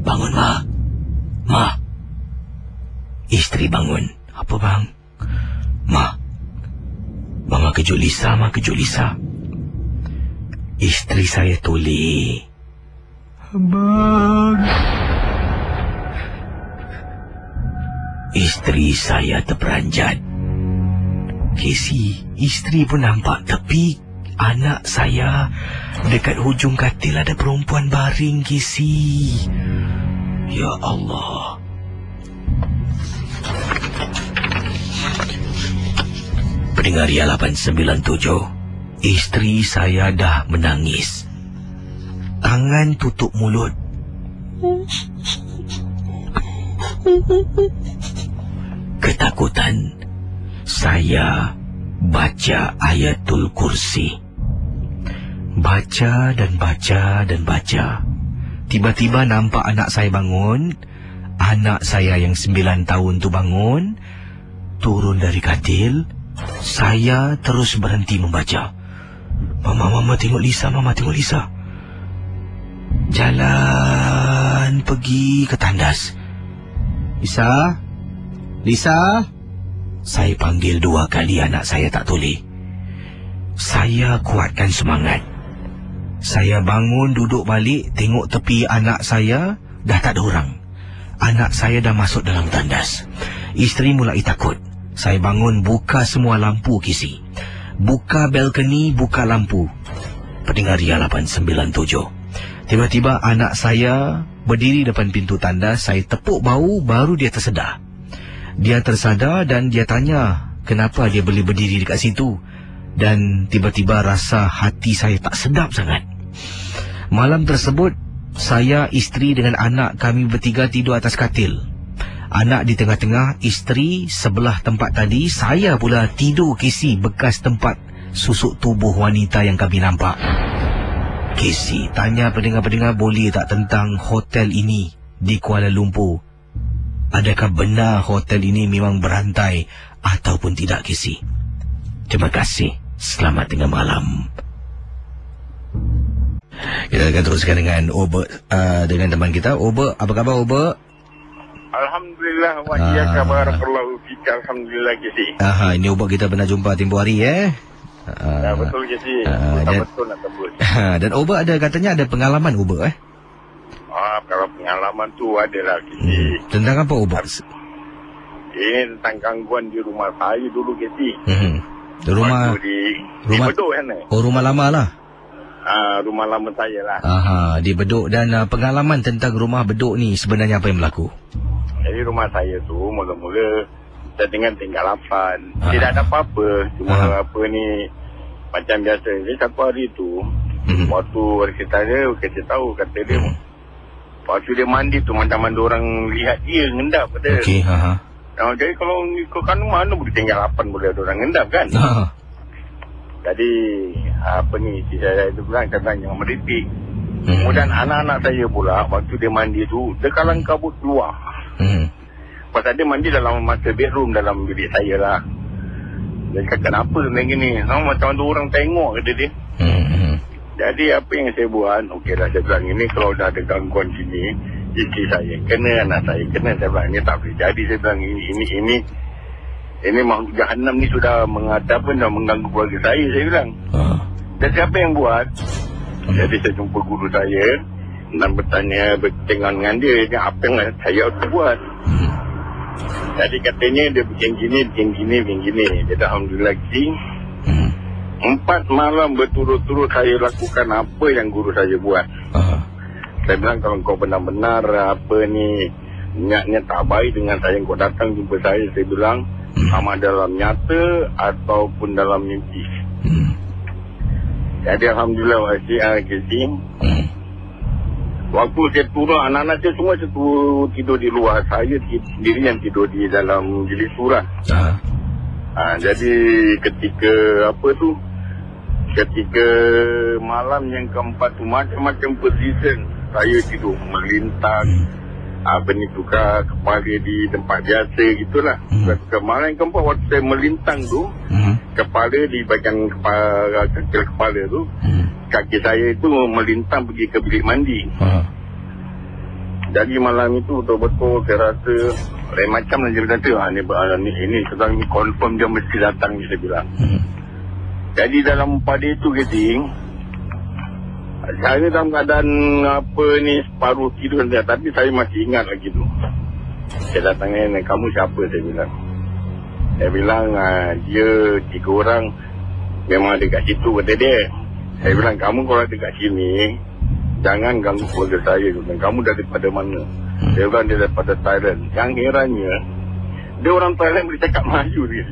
bangun, Ma. Isteri bangun. Apa bang? Mama kejut Lisa, Isteri saya toleh. Abang. Isteri saya terperanjat. Casey, isteri pun nampak, tapi anak saya dekat hujung katil ada perempuan baring, Casey. Ya Allah. Pendengar Ria 897, isteri saya dah menangis. Tangan tutup mulut. Ketakutan, saya baca Ayatul Kursi. Baca dan baca. Tiba-tiba nampak anak saya bangun. Anak saya yang 9 tahun tu bangun, turun dari katil. Saya terus berhenti membaca. Mama tengok Lisa, Jalan pergi ke tandas. Lisa. Saya panggil 2 kali, anak saya tak toleh. Saya kuatkan semangat. Saya bangun, duduk balik, tengok tepi anak saya, dah tak ada orang. Anak saya dah masuk dalam tandas. Isteri mulai takut. Saya bangun, buka semua lampu, Casey. Buka balkoni, buka lampu. Pendengar Ria 897. Tiba-tiba anak saya berdiri depan pintu tandas. Saya tepuk bahu, baru dia tersedar. Dia tersadar dan dia tanya kenapa dia boleh berdiri dekat situ. Dan tiba-tiba rasa hati saya tak sedap sangat. Malam tersebut, saya, isteri dengan anak kami bertiga tidur atas katil. Anak di tengah-tengah, isteri sebelah tempat tadi. Saya pula tidur, Casey, bekas tempat susuk tubuh wanita yang kami nampak. Casey, tanya pendengar-pendengar boleh tak tentang hotel ini di Kuala Lumpur? Adakah benar hotel ini memang berantai ataupun tidak, Casey? Terima kasih. Selamat tengah malam. Kita akan teruskan dengan Ober, dengan teman kita. Ober, apa khabar Ober? Alhamdulillah, wa iyyaka barakallahu fika. Alhamdulillah, Casey. Ini Ober kita pernah jumpa tempoh hari, ya, betul, Casey. Betul nak sebut. Dan Ober ada, katanya ada pengalaman Ober, Kalau pengalaman tu adalah, Casey. Tentang apa Ober? Tentang gangguan di rumah saya dulu, Casey. Rumah di Bedok kan? Rumah lama lah. Rumah lama saya lah. Di Bedok. Dan pengalaman tentang rumah Bedok ni sebenarnya apa yang berlaku? Jadi rumah saya tu mula-mula saya tinggal 8. Tidak ada apa-apa. Cuma apa ni, macam biasa. Jadi satu hari tu, waktu kita tahu, kata dia, waktu dia mandi tu macam mana orang lihat dia ngendap kata. Okey, jadi kalau ikutkan mana boleh tinggal 8 boleh ada orang ngendap kan? Jadi apa ni, saya tu bilang jangan meripik. Kemudian anak-anak saya pula waktu dia mandi tu dia kalang kabut keluar. Pasal dia mandi dalam master bedroom dalam bilik saya lah. Dia kata kenapa macam ni? Macam ada orang tengok kata dia. Jadi apa yang saya buat, okeylah saya bilang ini kalau dah ada gangguan sini, isteri saya kena, anak saya kena, saya bilang ini tak boleh jadi. Saya bilang ini makhluk jahannam ni sudah menghadap dan mengganggu keluarga saya bilang. Dan siapa yang buat? Jadi saya jumpa guru saya, dan bertanya dengan dia apa yang saya harus buat. Jadi katanya dia bikin gini. Jadi alhamdulillah gini. 4 malam berturut-turut saya lakukan apa yang guru saya buat. Saya bilang kalau kau benar-benar apa ni niatnya tak baik dengan saya, kau datang jumpa saya bilang sama dalam nyata ataupun dalam mimpi. Jadi alhamdulillah waktu saya turun, anak-anak saya semua tidur di luar, saya sendiri yang tidur di dalam bilik surah. Jadi ketika malam yang keempat tu macam-macam position saya tidur melintang, tukar kepala di tempat biasa gitulah. Malam yang keempat waktu saya melintang tu, kepala di bahagian kepala tu, kaki saya itu melintang pergi ke bilik mandi. Jadi malam itu betul-betul saya rasa lain macam lah dia kata, ini sedang confirm dia mesti datang, dia bilang. Jadi dalam pada itu saya dalam keadaan separuh tidur dia, tapi saya masih ingat lagi tu. Saya datang ni, kamu siapa, saya bilang. Saya bilang dia 3 orang memang ada kat situ, kata dia. Saya bilang kamu kalau ada kat sini jangan ganggu keluarga saya. Kamu daripada mana? Dia bilang dia daripada Thailand. Yang herannya dia orang Thailand boleh cakap Melayu dia.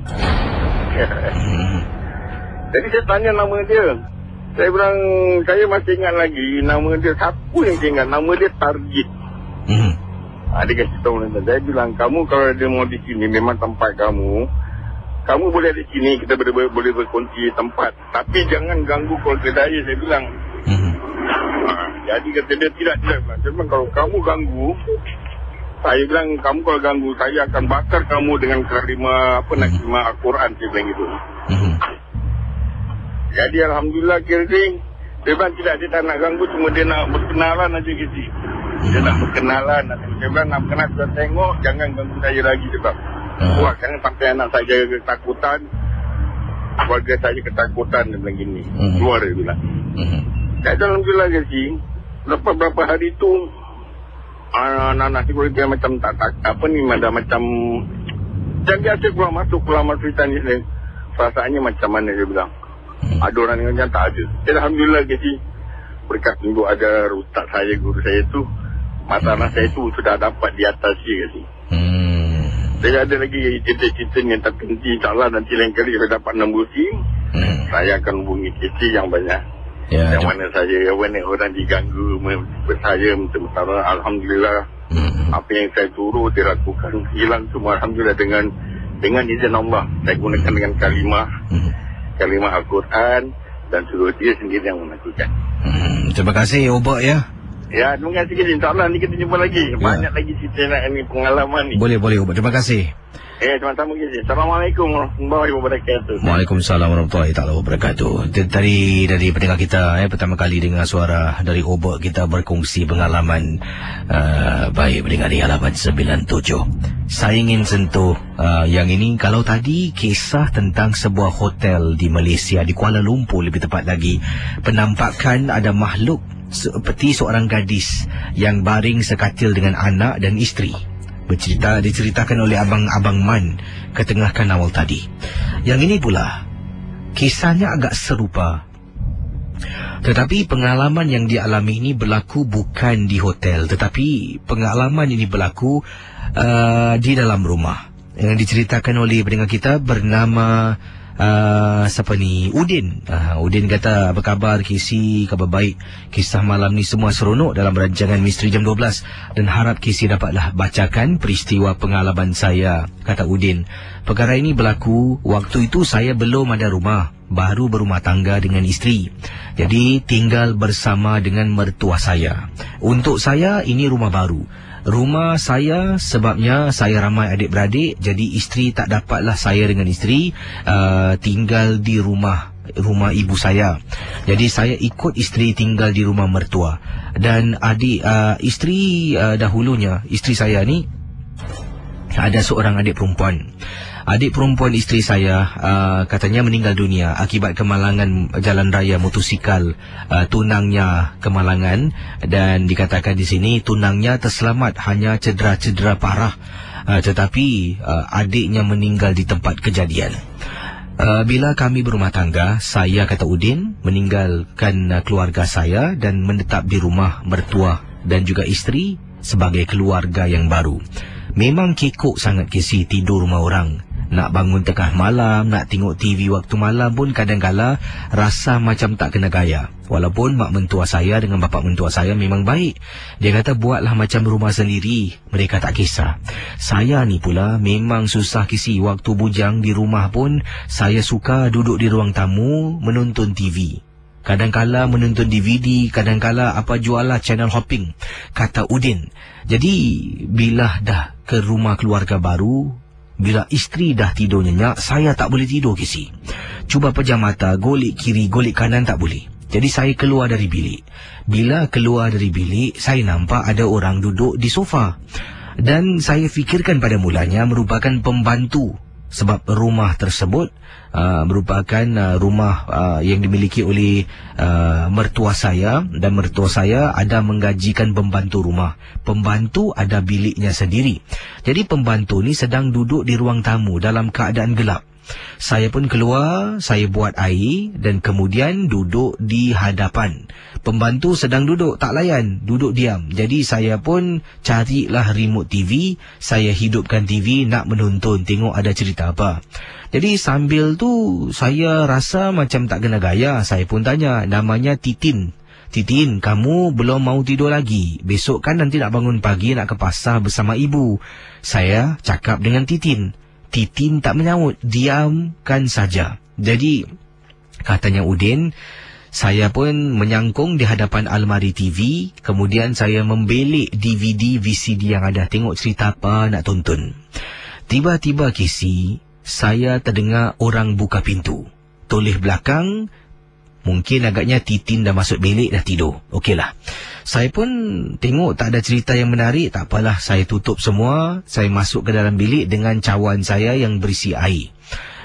Jadi saya tanya nama dia. Saya bilang saya masih ingat lagi nama dia. Siapa yang saya ingat? Nama dia Targit. Dia kasi tahu. Saya bilang kamu kalau dia mau di sini memang tempat kamu. Kamu boleh di sini, kita boleh berkunci tempat. Tapi jangan ganggu keluarga saya bilang. Jadi kata dia tidak. Saya bilang kalau kamu ganggu, saya bilang kamu kalau ganggu, saya akan bakar kamu dengan kalimah Al-Quran, saya bilang gitu. Jadi alhamdulillah dia bilang tidak, dia tak nak ganggu, cuma dia nak berkenalan aja gitu. Dia nak berkenalan. Dia bilang nak berkenalan, sudah tengok, jangan ganggu saya lagi, dia bilang. Wah, jangan sampai anak saya ketakutan, keluarga saya ketakutan, dia bilang gini. Keluar dia bilang. Jadi alhamdulillah lepas berapa hari tu anak-anak dia macam tak ada macam yang biasa keluar masuk ni, perasaannya macam mana, dia bilang. Ada orang yang tak ada. Jadi alhamdulillah berkat tunggu ada ustaz saya, guru saya tu, masalah saya tu sudah dapat diatasi. Saya ada lagi cerita-cerita yang terhenti, insyaAllah nanti lain kali saya dapat nembusi, saya akan hubungi cerita yang banyak. Yang mana orang diganggu saya, alhamdulillah apa yang saya suruh dilakukan, hilang semua alhamdulillah dengan izin Allah. Saya gunakan dengan kalimah Al-Quran dan suruh dia sendiri yang melakukan. Terima kasih Obak ya. Ya, terima kasih. InsyaAllah nanti kita jumpa lagi. Banyak lagi cerita ni, pengalaman ni. Boleh Obak. Terima kasih. Sama-sama kisah. Assalamualaikum warahmatullahi wabarakatuh. Waalaikumsalam warahmatullahi wabarakatuh. Dari pendengar kita pertama kali dengar suara dari Obak, kita berkongsi pengalaman baik pendengar di halaman 97. Saya ingin sentuh yang ini. Kalau tadi kisah tentang sebuah hotel di Malaysia, di Kuala Lumpur lebih tepat lagi, penampakan ada makhluk seperti seorang gadis yang baring sekatil dengan anak dan isteri. Diceritakan oleh Abang Man ketengahkan awal tadi. Yang ini pula kisahnya agak serupa, tetapi pengalaman yang dialami ini berlaku bukan di hotel, tetapi pengalaman ini berlaku di dalam rumah. Yang diceritakan oleh pendengar kita bernama Udin. Udin kata, apa khabar Kisi? Khabar baik. Kisah malam ni semua seronok dalam rancangan Misteri Jam 12 dan harap Kisi dapatlah bacakan peristiwa pengalaman saya, kata Udin. Perkara ini berlaku waktu itu saya belum ada rumah, baru berumah tangga dengan isteri. Jadi tinggal bersama dengan mertua saya. Untuk saya ini rumah baru. Rumah saya sebabnya saya ramai adik-beradik, jadi isteri tak dapatlah saya dengan isteri tinggal di rumah ibu saya. Jadi saya ikut isteri tinggal di rumah mertua. Dan isteri dahulunya, isteri saya ni ada seorang adik perempuan. Adik perempuan isteri saya katanya meninggal dunia akibat kemalangan jalan raya motosikal. Tunangnya kemalangan dan dikatakan di sini tunangnya terselamat, hanya cedera-cedera parah. Tetapi adiknya meninggal di tempat kejadian. Bila kami berumah tangga, saya, kata Udin, meninggalkan keluarga saya dan menetap di rumah mertua dan juga isteri sebagai keluarga yang baru. Memang kekok sangat Casey tidur rumah orang. Nak bangun tengah malam, nak tengok TV waktu malam pun kadang-kala rasa macam tak kena gaya. Walaupun mak mentua saya dengan bapa mentua saya memang baik. Dia kata buatlah macam rumah sendiri, mereka tak kisah. Saya ni pula memang susah Casey. Waktu bujang di rumah pun saya suka duduk di ruang tamu menonton TV. Kadang-kala menonton DVD, kadang-kala jualah channel hopping, kata Udin. Jadi bila dah ke rumah keluarga baru, bila isteri dah tidur nyenyak, saya tak boleh tidur Casey. Cuba pejam mata, golik kiri, golik kanan tak boleh. Jadi saya keluar dari bilik. Bila keluar dari bilik, saya nampak ada orang duduk di sofa. Dan saya fikirkan pada mulanya merupakan pembantu. Sebab rumah tersebut merupakan rumah yang dimiliki oleh mertua saya. Dan mertua saya ada menggajikan pembantu rumah. Pembantu ada biliknya sendiri. Jadi pembantu ni sedang duduk di ruang tamu dalam keadaan gelap. Saya pun keluar, saya buat air dan kemudian duduk di hadapan. Pembantu sedang duduk, tak layan, duduk diam. Jadi saya pun carilah remote TV, saya hidupkan TV nak menonton, tengok ada cerita apa. Jadi sambil tu saya rasa macam tak kena gaya. Saya pun tanya, namanya Titin. Titin, kamu belum mau tidur lagi? Besok kan nanti nak bangun pagi nak ke pasar bersama ibu. Saya cakap dengan Titin. Titin tak menyaut, diamkan saja. Jadi katanya Udin, saya pun menyangkung di hadapan almari TV. Kemudian saya membelik DVD, VCD yang ada. Tengok cerita apa nak tonton. Tiba-tiba Casey, saya terdengar orang buka pintu. Toleh belakang, mungkin agaknya Titin dah masuk bilik, dah tidur. Okeylah. Saya pun tengok tak ada cerita yang menarik, tak apalah. Saya tutup semua, saya masuk ke dalam bilik dengan cawan saya yang berisi air.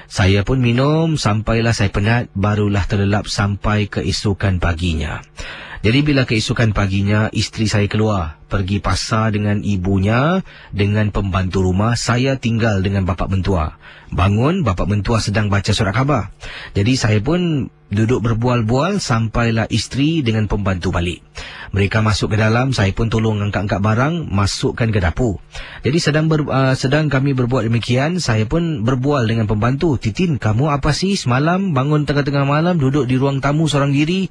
Saya pun minum sampailah saya penat, barulah terlelap sampai keesokan paginya. Jadi bila keesokan paginya, isteri saya keluar, pergi pasar dengan ibunya, dengan pembantu rumah. Saya tinggal dengan bapa mentua. Bangun, bapa mentua sedang baca surat khabar. Jadi saya pun duduk berbual-bual sampailah isteri dengan pembantu balik. Mereka masuk ke dalam, saya pun tolong angkat-angkat barang, masukkan ke dapur. Jadi sedang kami berbuat demikian, saya pun berbual dengan pembantu. Titin, kamu apa sih semalam bangun tengah-tengah malam duduk di ruang tamu seorang diri?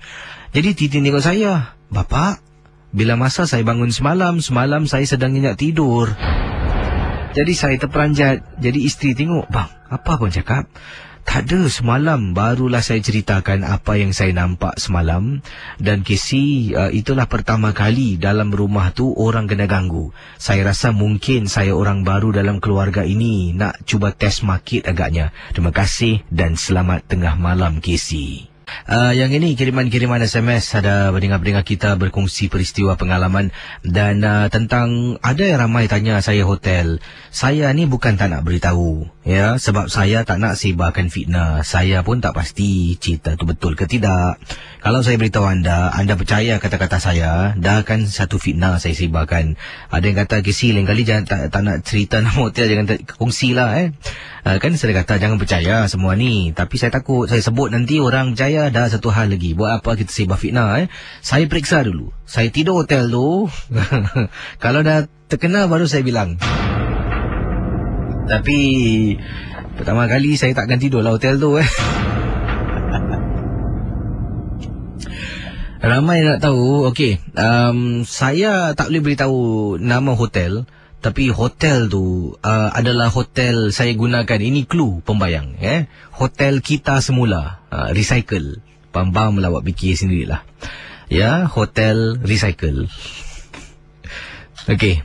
Jadi Titin tengok saya, Bapak, bila masa saya bangun semalam saya sedang nyenyak tidur. Jadi saya terperanjat. Jadi isteri tengok, bang, apa pun cakap? Tak ada, semalam barulah saya ceritakan apa yang saya nampak semalam. Dan Casey, itulah pertama kali dalam rumah tu orang kena ganggu. Saya rasa mungkin saya orang baru dalam keluarga ini. Nak cuba test market agaknya. Terima kasih dan selamat tengah malam Casey. Yang ini kiriman-kiriman SMS. Ada pendengar-pendengar kita berkongsi peristiwa pengalaman. Dan tentang, ada yang ramai tanya saya hotel. Saya ni bukan tak nak beritahu, ya, sebab saya tak nak sebarkan fitnah. Saya pun tak pasti cerita tu betul ke tidak. Kalau saya beritahu anda percaya kata-kata saya, dah kan satu fitnah saya sebarkan. Ada yang kata, Casey, lain kali jangan tak nak cerita nama hotel, jangan kongsilah. Kan saya kata jangan percaya semua ni. Tapi saya takut saya sebut nanti orang percaya. Dah satu hal lagi, buat apa kita sebar fitnah. Saya periksa dulu, saya tidur hotel tu. Kalau dah terkena baru saya bilang. Tapi pertama kali saya takkan tidur lah hotel tu. Ramai nak tahu. Okey, saya tak boleh beritahu nama hotel. Tapi hotel tu adalah hotel saya gunakan. Ini clue pembayang. Hotel kita semula. Recycle. Pam-pam lah, buat fikir sendirilah. Ya, hotel recycle. Okey.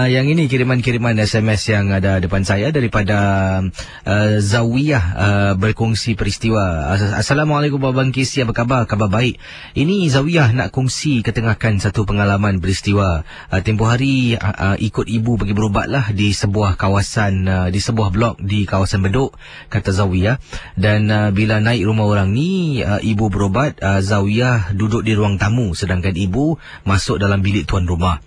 Yang ini kiriman-kiriman SMS yang ada depan saya daripada Zawiyah berkongsi peristiwa. Assalamualaikum Abang Kisi, apa khabar? Khabar baik. Ini Zawiyah nak kongsi ketengahkan satu pengalaman peristiwa. Tempoh hari ikut ibu pergi berubatlah di sebuah kawasan, di sebuah blok di kawasan Bedok, kata Zawiyah. Dan bila naik rumah orang ni, ibu berubat, Zawiyah duduk di ruang tamu sedangkan ibu masuk dalam bilik tuan rumah.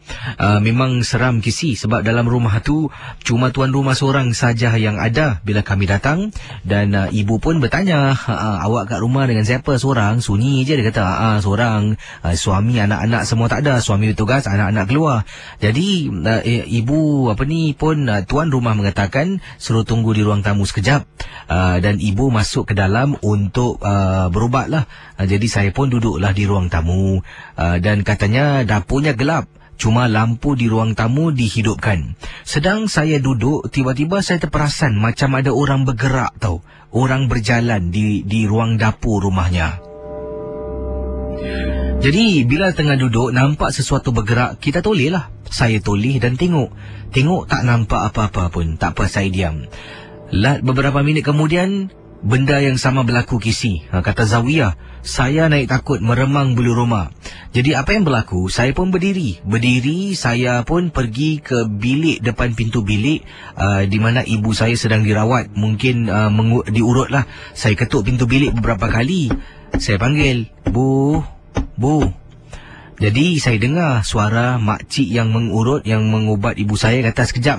Memang seram Kisi, sebab dalam rumah tu cuma tuan rumah seorang saja yang ada bila kami datang. Dan ibu pun bertanya, awak kat rumah dengan siapa? Seorang? Sunyi je, dia kata. Seorang. Suami, anak-anak semua tak ada. Suami bertugas, anak-anak keluar. Jadi ibu tuan rumah mengatakan suruh tunggu di ruang tamu sekejap. Dan ibu masuk ke dalam untuk berubat lah. Jadi saya pun duduklah di ruang tamu. Dan katanya dapurnya gelap, cuma lampu di ruang tamu dihidupkan. Sedang saya duduk, tiba-tiba saya terperasan macam ada orang bergerak tau. Orang berjalan di ruang dapur rumahnya. Jadi bila tengah duduk nampak sesuatu bergerak, kita toleh lah. Saya toleh dan tengok. Tengok tak nampak apa-apa pun. Tak apa, saya diam. Beberapa minit kemudian benda yang sama berlaku Kisi. Kata Zawiyah, saya naik takut meremang bulu rumah. Jadi apa yang berlaku? Saya pun berdiri, saya pun pergi ke bilik, depan pintu bilik di mana ibu saya sedang dirawat. Mungkin diurut lah. Saya ketuk pintu bilik beberapa kali. Saya panggil, Bu. Jadi saya dengar suara makcik yang mengurut, yang mengubat ibu saya, kata sekejap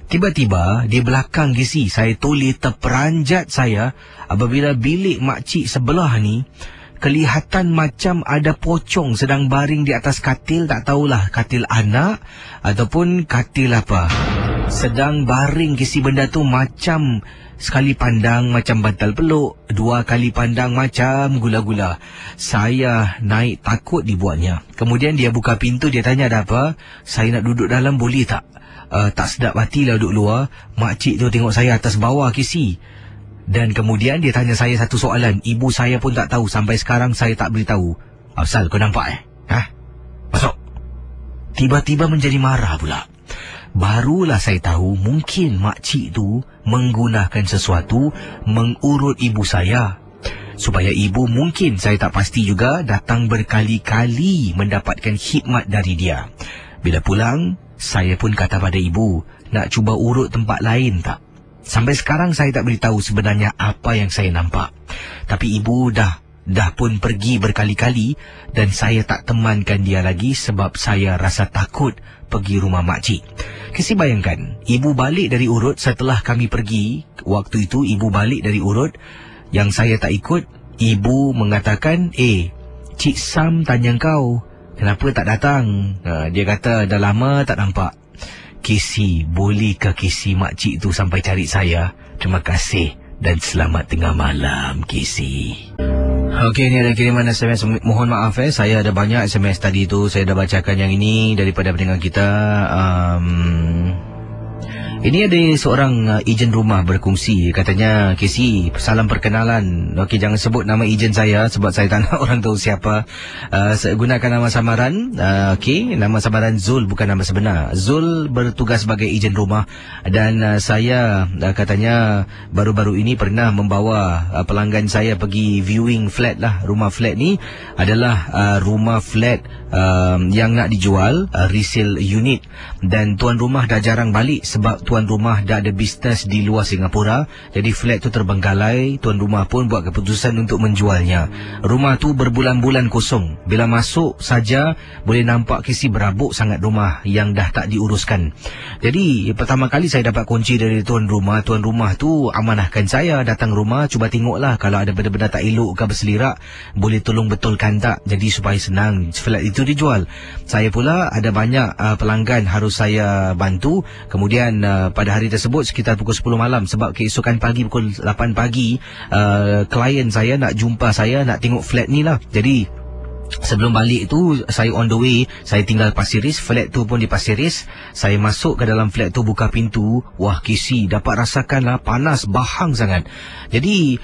Tiba-tiba di belakang Kisi, saya toleh terperanjat saya apabila bilik makcik sebelah ni kelihatan macam ada pocong sedang baring di atas katil. Tak tahulah katil anak ataupun katil apa. Sedang baring Kisi, benda tu macam sekali pandang macam bantal peluk, dua kali pandang macam gula-gula. Saya naik takut dibuatnya. Kemudian dia buka pintu, dia tanya ada apa. Saya nak duduk dalam, boleh tak? Tak sedap hati lah duduk luar. Makcik tu tengok saya atas bawah Kisi. Dan kemudian dia tanya saya satu soalan. Ibu saya pun tak tahu. Sampai sekarang saya tak beritahu. Afsal, kau nampak Masuk. Tiba-tiba menjadi marah pula. Barulah saya tahu mungkin makcik tu menggunakan sesuatu mengurut ibu saya. Supaya ibu, mungkin saya tak pasti juga, datang berkali-kali mendapatkan khidmat dari dia. Bila pulang, saya pun kata pada ibu, nak cuba urut tempat lain tak? Sampai sekarang saya tak beritahu sebenarnya apa yang saya nampak. Tapi ibu dah pun pergi berkali-kali dan saya tak temankan dia lagi sebab saya rasa takut pergi rumah makcik. Kisi bayangkan, ibu balik dari urut setelah kami pergi. Waktu itu ibu balik dari urut. Yang saya tak ikut, ibu mengatakan, Cik Sam tanya kau, kenapa tak datang? Dia kata dah lama tak nampak. Kisi, bolehkah Kisi makcik tu sampai cari saya? Terima kasih dan selamat tengah malam Kisi. Okey, ni ada kiriman SMS. Mohon maaf saya ada banyak SMS tadi tu. Saya dah bacakan yang ini daripada pendengar kita. Ini ada seorang ejen rumah berkongsi. Katanya, Kisi, salam perkenalan. Okey, jangan sebut nama ejen saya sebab saya tak nak orang tahu siapa. Saya gunakan nama samaran. Okey, nama samaran Zul, bukan nama sebenar. Zul bertugas sebagai ejen rumah. Dan saya katanya baru-baru ini pernah membawa pelanggan saya pergi viewing flat lah. Rumah flat ni adalah rumah flat yang nak dijual, resale unit. Dan tuan rumah dah jarang balik sebab tuan rumah dah ada bisnes di luar Singapura. Jadi flat tu terbengkalai. Tuan rumah pun buat keputusan untuk menjualnya. Rumah tu berbulan-bulan kosong. Bila masuk saja boleh nampak Kisi berabuk sangat rumah yang dah tak diuruskan. Jadi pertama kali saya dapat kunci dari tuan rumah. Tuan rumah tu amanahkan saya datang rumah, cuba tengoklah kalau ada benda-benda tak elok ke berselirak, boleh tolong betulkan tak. Jadi supaya senang flat itu dijual. Saya pula ada banyak pelanggan harus saya bantu. Kemudian pada hari tersebut sekitar pukul 10 malam, sebab keesokan pagi pukul 8 pagi klien saya nak jumpa saya, nak tengok flat ni lah. Jadi Sebelum balik tu, saya on the way, saya tinggal Pasir Ris, flat tu pun di Pasir Ris. Saya masuk ke dalam flat tu, buka pintu, wah KC, dapat rasakan lah panas, bahang sangat. Jadi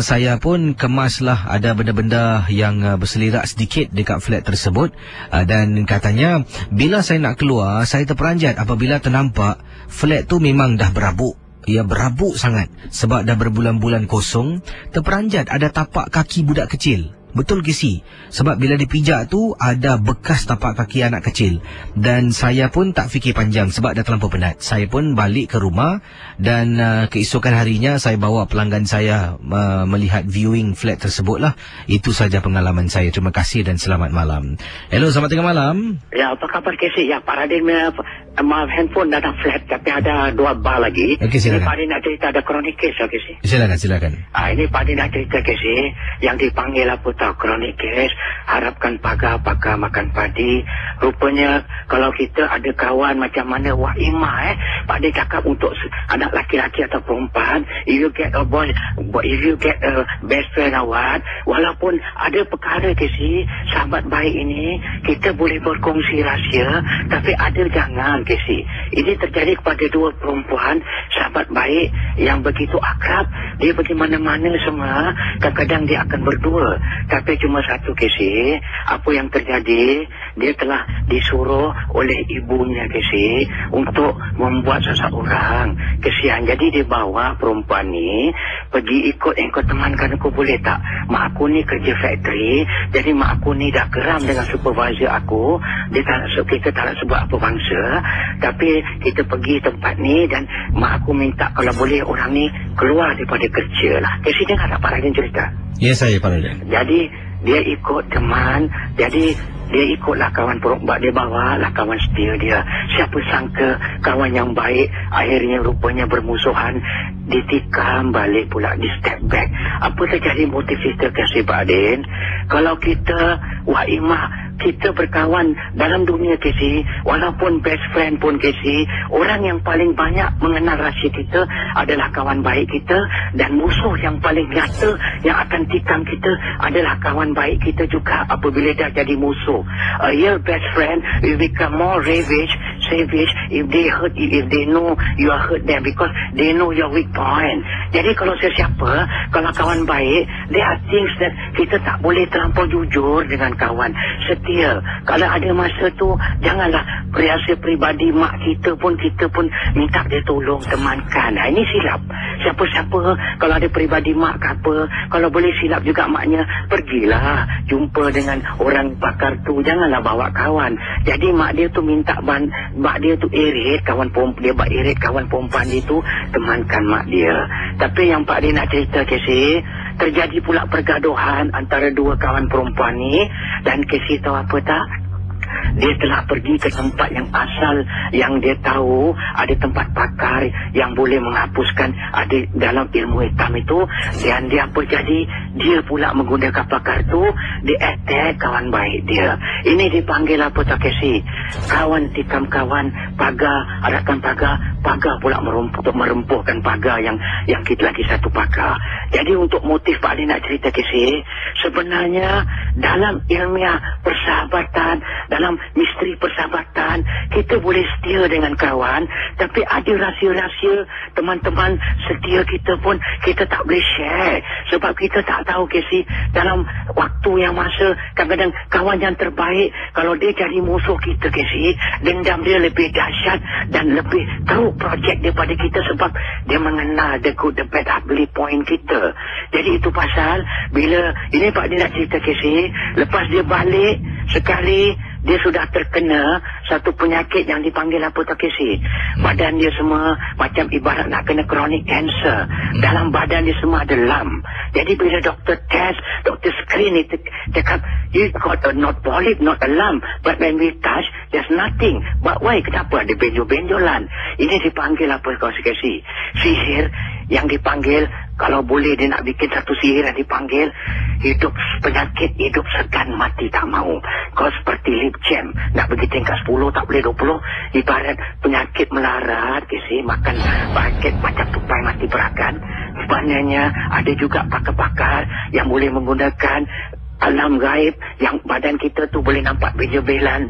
saya pun kemaslah ada benda-benda yang berselirak sedikit dekat flat tersebut. Dan katanya, bila saya nak keluar, saya terperanjat apabila ternampak flat tu memang dah berabuk. Ia berabuk sangat sebab dah berbulan-bulan kosong. Terperanjat ada tapak kaki budak kecil. Betul ke si? Sebab bila dipijak tu ada bekas tapak kaki anak kecil. Dan saya pun tak fikir panjang sebab dah terlampau penat. Saya pun balik ke rumah dan keesokan harinya saya bawa pelanggan saya melihat viewing flat tersebut lah. Itu saja pengalaman saya. Terima kasih dan selamat malam. Hello, selamat tengah malam. Ya, apa kabar Casey? Ya, Pak Radin maaf handphone dah ada flat tapi ada 2 bar lagi. Okey, silakan. Ini Pak Radin nak cerita ada chronic case lah Casey. Silakan. Ini Pak Radin nak cerita Casey yang dipanggil apa tahu chronic case, harapkan pagar makan padi. Rupanya kalau kita ada kawan macam mana Wak Imah Pak Radin cakap untuk anak laki-laki atau perempuan, if you get a best friend award, walaupun ada perkara Casey, sahabat baik ini kita boleh berkongsi rahsia, tapi ada jangan Casey. Ini terjadi kepada 2 perempuan sahabat baik yang begitu akrab. Dia pergi mana-mana semua, kadang-kadang dia akan berdua. Tapi cuma satu Casey, apa yang terjadi, dia telah disuruh oleh ibunya Casey untuk membuat seseorang kesian. Jadi dia bawa perempuan ni pergi ikut engkau temankan aku boleh tak? Mak aku ni kerja factory, jadi mak aku ni dah geram dengan supervisor aku. Dia tak nak, kita tak nak sebut apa bangsa, tapi kita pergi tempat ni dan mak aku minta kalau boleh orang ni keluar daripada kerja lah. Casey dengar tak Pak Radin cerita? Ya, saya Pak Radin. Jadi dia ikut teman, jadi dia ikutlah kawan perempuan, dia bawa lah kawan setia dia. Siapa sangka kawan yang baik akhirnya rupanya bermusuhan, ditikam balik pula, di step back. Apa terjadi motif kita Casey Pak Radin? Kalau kita Wak Imah, kita berkawan dalam dunia Casey, walaupun best friend pun Casey, orang yang paling banyak mengenal rahsia kita adalah kawan baik kita, dan musuh yang paling nyata yang akan tikam kita adalah kawan baik kita juga apabila dah jadi musuh. A real best friend will become more savage if they know you are hurt them, because they know your weak point. Jadi kalau sesiapa, kalau kawan baik, there are things that kita tak boleh terlampau jujur dengan kawan setia. Kalau ada masa tu, janganlah rahsia peribadi mak kita pun minta dia tolong temankan. Ini silap. Siapa-siapa kalau ada peribadi mak ke apa, kalau boleh silap juga maknya, pergilah jumpa dengan orang pakar tu, janganlah bawa kawan. Jadi mak dia tu minta mak dia tu irit kawan perempuan, dia buat irit kawan perempuan dia tu, temankan mak dia. Tapi yang Pak dia nak cerita Casey, terjadi pula pergaduhan antara 2 kawan perempuan ni, dan Casey tahu apa tak? Dia telah pergi ke tempat yang asal, yang dia tahu ada tempat pakar yang boleh menghapuskan ada dalam ilmu hitam itu. Dan dia apa jadi, dia pula menggunakan pakar tu, dia attack kawan baik dia. Ini dipanggil apa tak Casey? Kawan tikam kawan, pagar, arahkan pagar pula merempuhkan pagar yang kita lagi satu pakar. Jadi untuk motif Pak Ali nak cerita Casey, sebenarnya dalam ilmiah persahabatan, dalam misteri persahabatan, kita boleh setia dengan kawan, tapi ada rahsia-rahsia teman-teman setia kita pun kita tak boleh share, sebab kita tak tahu Casey, dalam waktu yang masa kadang-kadang kawan yang terbaik, kalau dia jadi musuh kita Casey, dendam dia lebih dahsyat dan lebih teruk projek daripada kita, sebab dia mengenal the good, the bad, ugly point kita. Jadi itu pasal bila ini Pak dia nak cerita Casey, lepas dia balik sekali, dia sudah terkena satu penyakit yang dipanggil apa tak Casey? Badan dia semua macam ibarat nak kena chronic cancer. Dalam badan dia semua ada lump. Jadi bila doktor test, doktor screen itu cakap, you got a not polyp, not a lump. But when we touch, there's nothing. But why? Kenapa ada benjol-benjolan? Ini dipanggil apa kau Casey? Sihir yang dipanggil, kalau boleh dia nak bikin satu sihir yang dipanggil hidup penyakit, hidup segan mati tak mau. Kau seperti lip jam, nak pergi tingkat 10 tak boleh 20. Ibarat penyakit melarat Casey, makan paket macam tupai mati berakan. Sebenarnya ada juga pakar-pakar yang boleh menggunakan alam gaib yang badan kita tu boleh nampak benjolan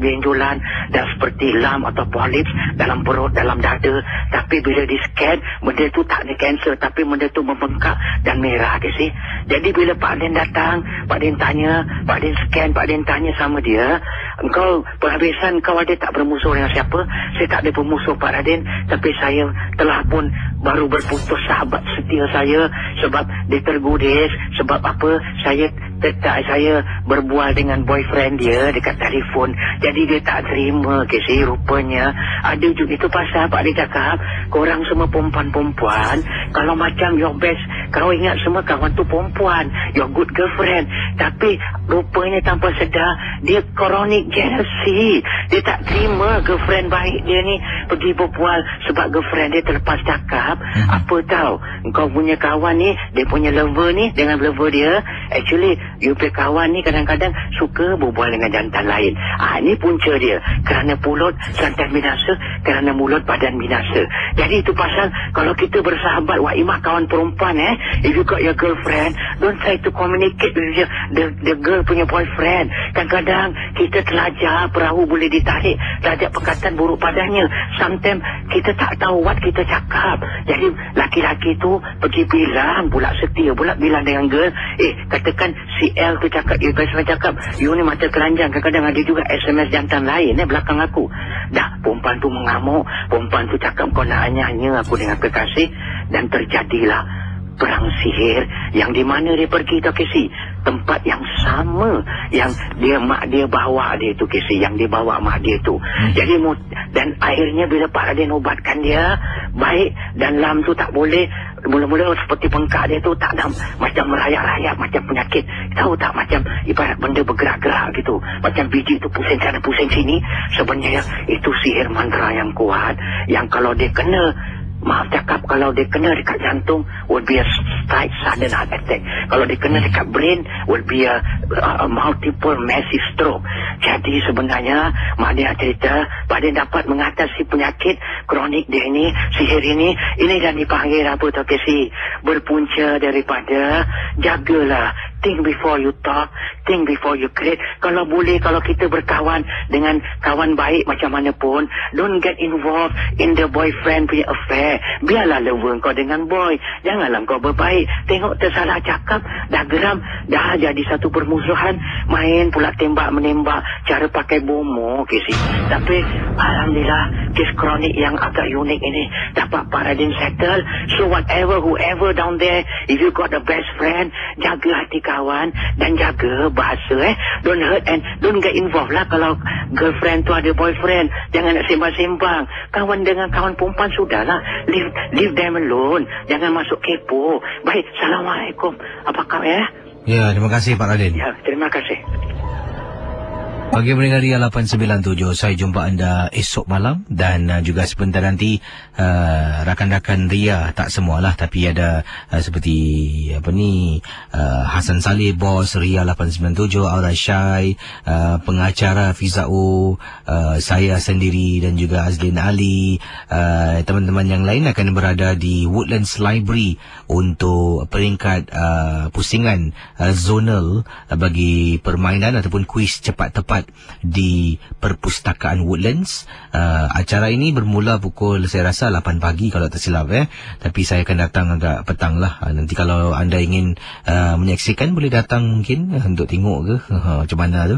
dan seperti lam atau polips dalam perut, dalam dada. Tapi bila di scan, benda tu tak ada kanser, tapi benda tu membengkak dan merah ke si. Jadi bila Pak Din datang, Pak Din tanya, Pak Din scan, Pak Din tanya sama dia, engkau penghabisan kau ada tak bermusuh dengan siapa? Saya tak ada bermusuh Pak Radin, tapi saya telah pun baru berputus sahabat setia saya sebab dia tergudis. Sebab apa? Saya berbual dengan boyfriend dia dekat telefon. Jadi dia tak terima ke si rupanya. Ada juga itu pasal Pak dia cakap, korang semua perempuan-perempuan, kalau macam your best, kau ingat semua kawan tu perempuan, your good girlfriend. Tapi rupanya tanpa sedar, dia chronic jealousy. Dia tak terima girlfriend baik dia ni pergi berbual sebab girlfriend dia terlepas cakap. Apa tahu, kau punya kawan ni, dia punya lover ni dengan lover dia, actually you punya kawan ni kadang-kadang suka berbual dengan jantan lain. Ini punca dia. Kerana mulut jantan binasa, kerana mulut badan binasa. Jadi itu pasal kalau kita bersahabat, wah imah kawan perempuan if you got your girlfriend, don't try to communicate with the girl punya boyfriend. Kadang-kadang kita terlajar, perahu boleh ditarik, terlajar perkataan buruk padanya. Sometimes kita tak tahu what kita cakap. Jadi laki-laki tu pergi bilang, pula setia, pula bilang dengan girl, katakan si L tu cakap, cakap, you ni mata keranjang. Kadang-kadang ada juga SMS jantan lain belakang aku. Dah, perempuan tu mengamuk, perempuan tu cakap kau nak hanya aku dengan kekasih. Dan terjadilah perang sihir yang di mana dia pergi tu Kesi, tempat yang sama yang mak dia bawa dia tu Kesi, yang dia bawa mak dia tu. Jadi dan akhirnya bila Pak Radin ubatkan dia baik, dan lam tu tak boleh. Mula-mula seperti bengkak dia tu tak ada, macam merayap-rayap, macam penyakit. Tahu tak, macam ibarat benda bergerak-gerak gitu, macam biji tu pusing sana pusing sini. Sebenarnya itu sihir mantra yang kuat, yang kalau dia kena, maaf cakap, kalau dia kena dekat jantung will be a strike sudden heart attack. Kalau dia kena dekat brain will be a multiple massive stroke. Jadi sebenarnya mak dia cerita, Pak dia dapat mengatasi penyakit kronik dia ini, sihir ini dan dipanggil apa tau Kesi, berpunca daripada jagalah, think before you talk, think before you create. Kalau boleh, kalau kita berkawan dengan kawan baik macam mana pun, don't get involved in the boyfriend punya affair. Biarlah lover kau dengan boy, janganlah kau berbaik. Tengok tersalah cakap, dah geram, dah jadi satu permusuhan, main pula tembak-menembak, cara pakai bomo Kesi. Tapi alhamdulillah, kes kronik yang agak unik ini dapat Pak Radin settle. So whoever down there, if you got a best friend, jaga hati kawan dan jaga bahasa. Don't hurt and don't get involved lah. Kalau girlfriend tu ada boyfriend, jangan nak sembang-sembang. Kawan dengan kawan perempuan sudahlah, leave them alone. Jangan masuk kepo. Baik, Assalamualaikum. Apa khabar Ya, terima kasih Pak Radin. Ya, terima kasih. Bagi pendengar Ria 897, saya jumpa anda esok malam. Dan juga sebentar nanti rakan-rakan Ria, tak semualah, tapi ada seperti Hasan Saleh, bos Ria 897, Aura Syai, pengacara Fizau, saya sendiri dan juga Azlin Ali. Teman-teman yang lain akan berada di Woodlands Library untuk peringkat pusingan zonal bagi permainan ataupun kuis cepat tepat di Perpustakaan Woodlands. Acara ini bermula pukul, saya rasa 8 pagi kalau tak silap tapi saya akan datang agak petang lah. Nanti kalau anda ingin menyaksikan, boleh datang mungkin untuk tengok ke macam mana tu.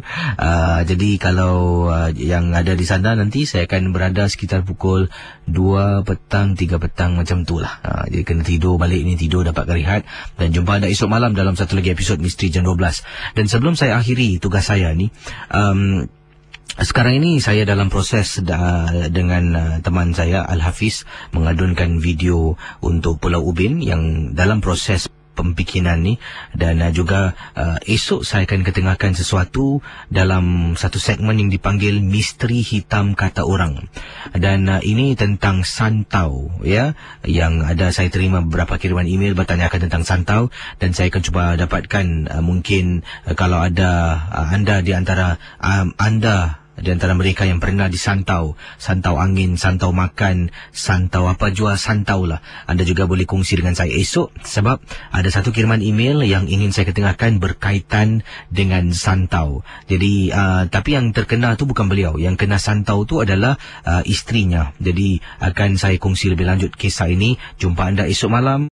Jadi kalau yang ada di sana, nanti saya akan berada sekitar pukul 2 petang, 3 petang macam tu lah. Jadi kena tidur balik ni, tidur dapat rehat. Dan jumpa anda esok malam dalam satu lagi episod Misteri Jam 12. Dan sebelum saya akhiri tugas saya ni, sekarang ini saya dalam proses dengan teman saya Al-Hafiz mengadunkan video untuk Pulau Ubin yang dalam proses pembikinan ni. Dan juga esok saya akan ketengahkan sesuatu dalam satu segmen yang dipanggil Misteri Hitam Kata Orang. Dan ini tentang santau, ya, yang ada saya terima beberapa kiriman email bertanyakan tentang santau, dan saya akan cuba dapatkan mungkin kalau ada anda di antara anda di antara mereka yang pernah disantau, santau angin, santau makan, santau apa, jual santau lah. Anda juga boleh kongsi dengan saya esok sebab ada satu kiriman email yang ingin saya ketengahkan berkaitan dengan santau. Jadi tapi yang terkena tu bukan beliau, yang kena santau tu adalah isterinya. Jadi akan saya kongsi lebih lanjut kisah ini. Jumpa anda esok malam.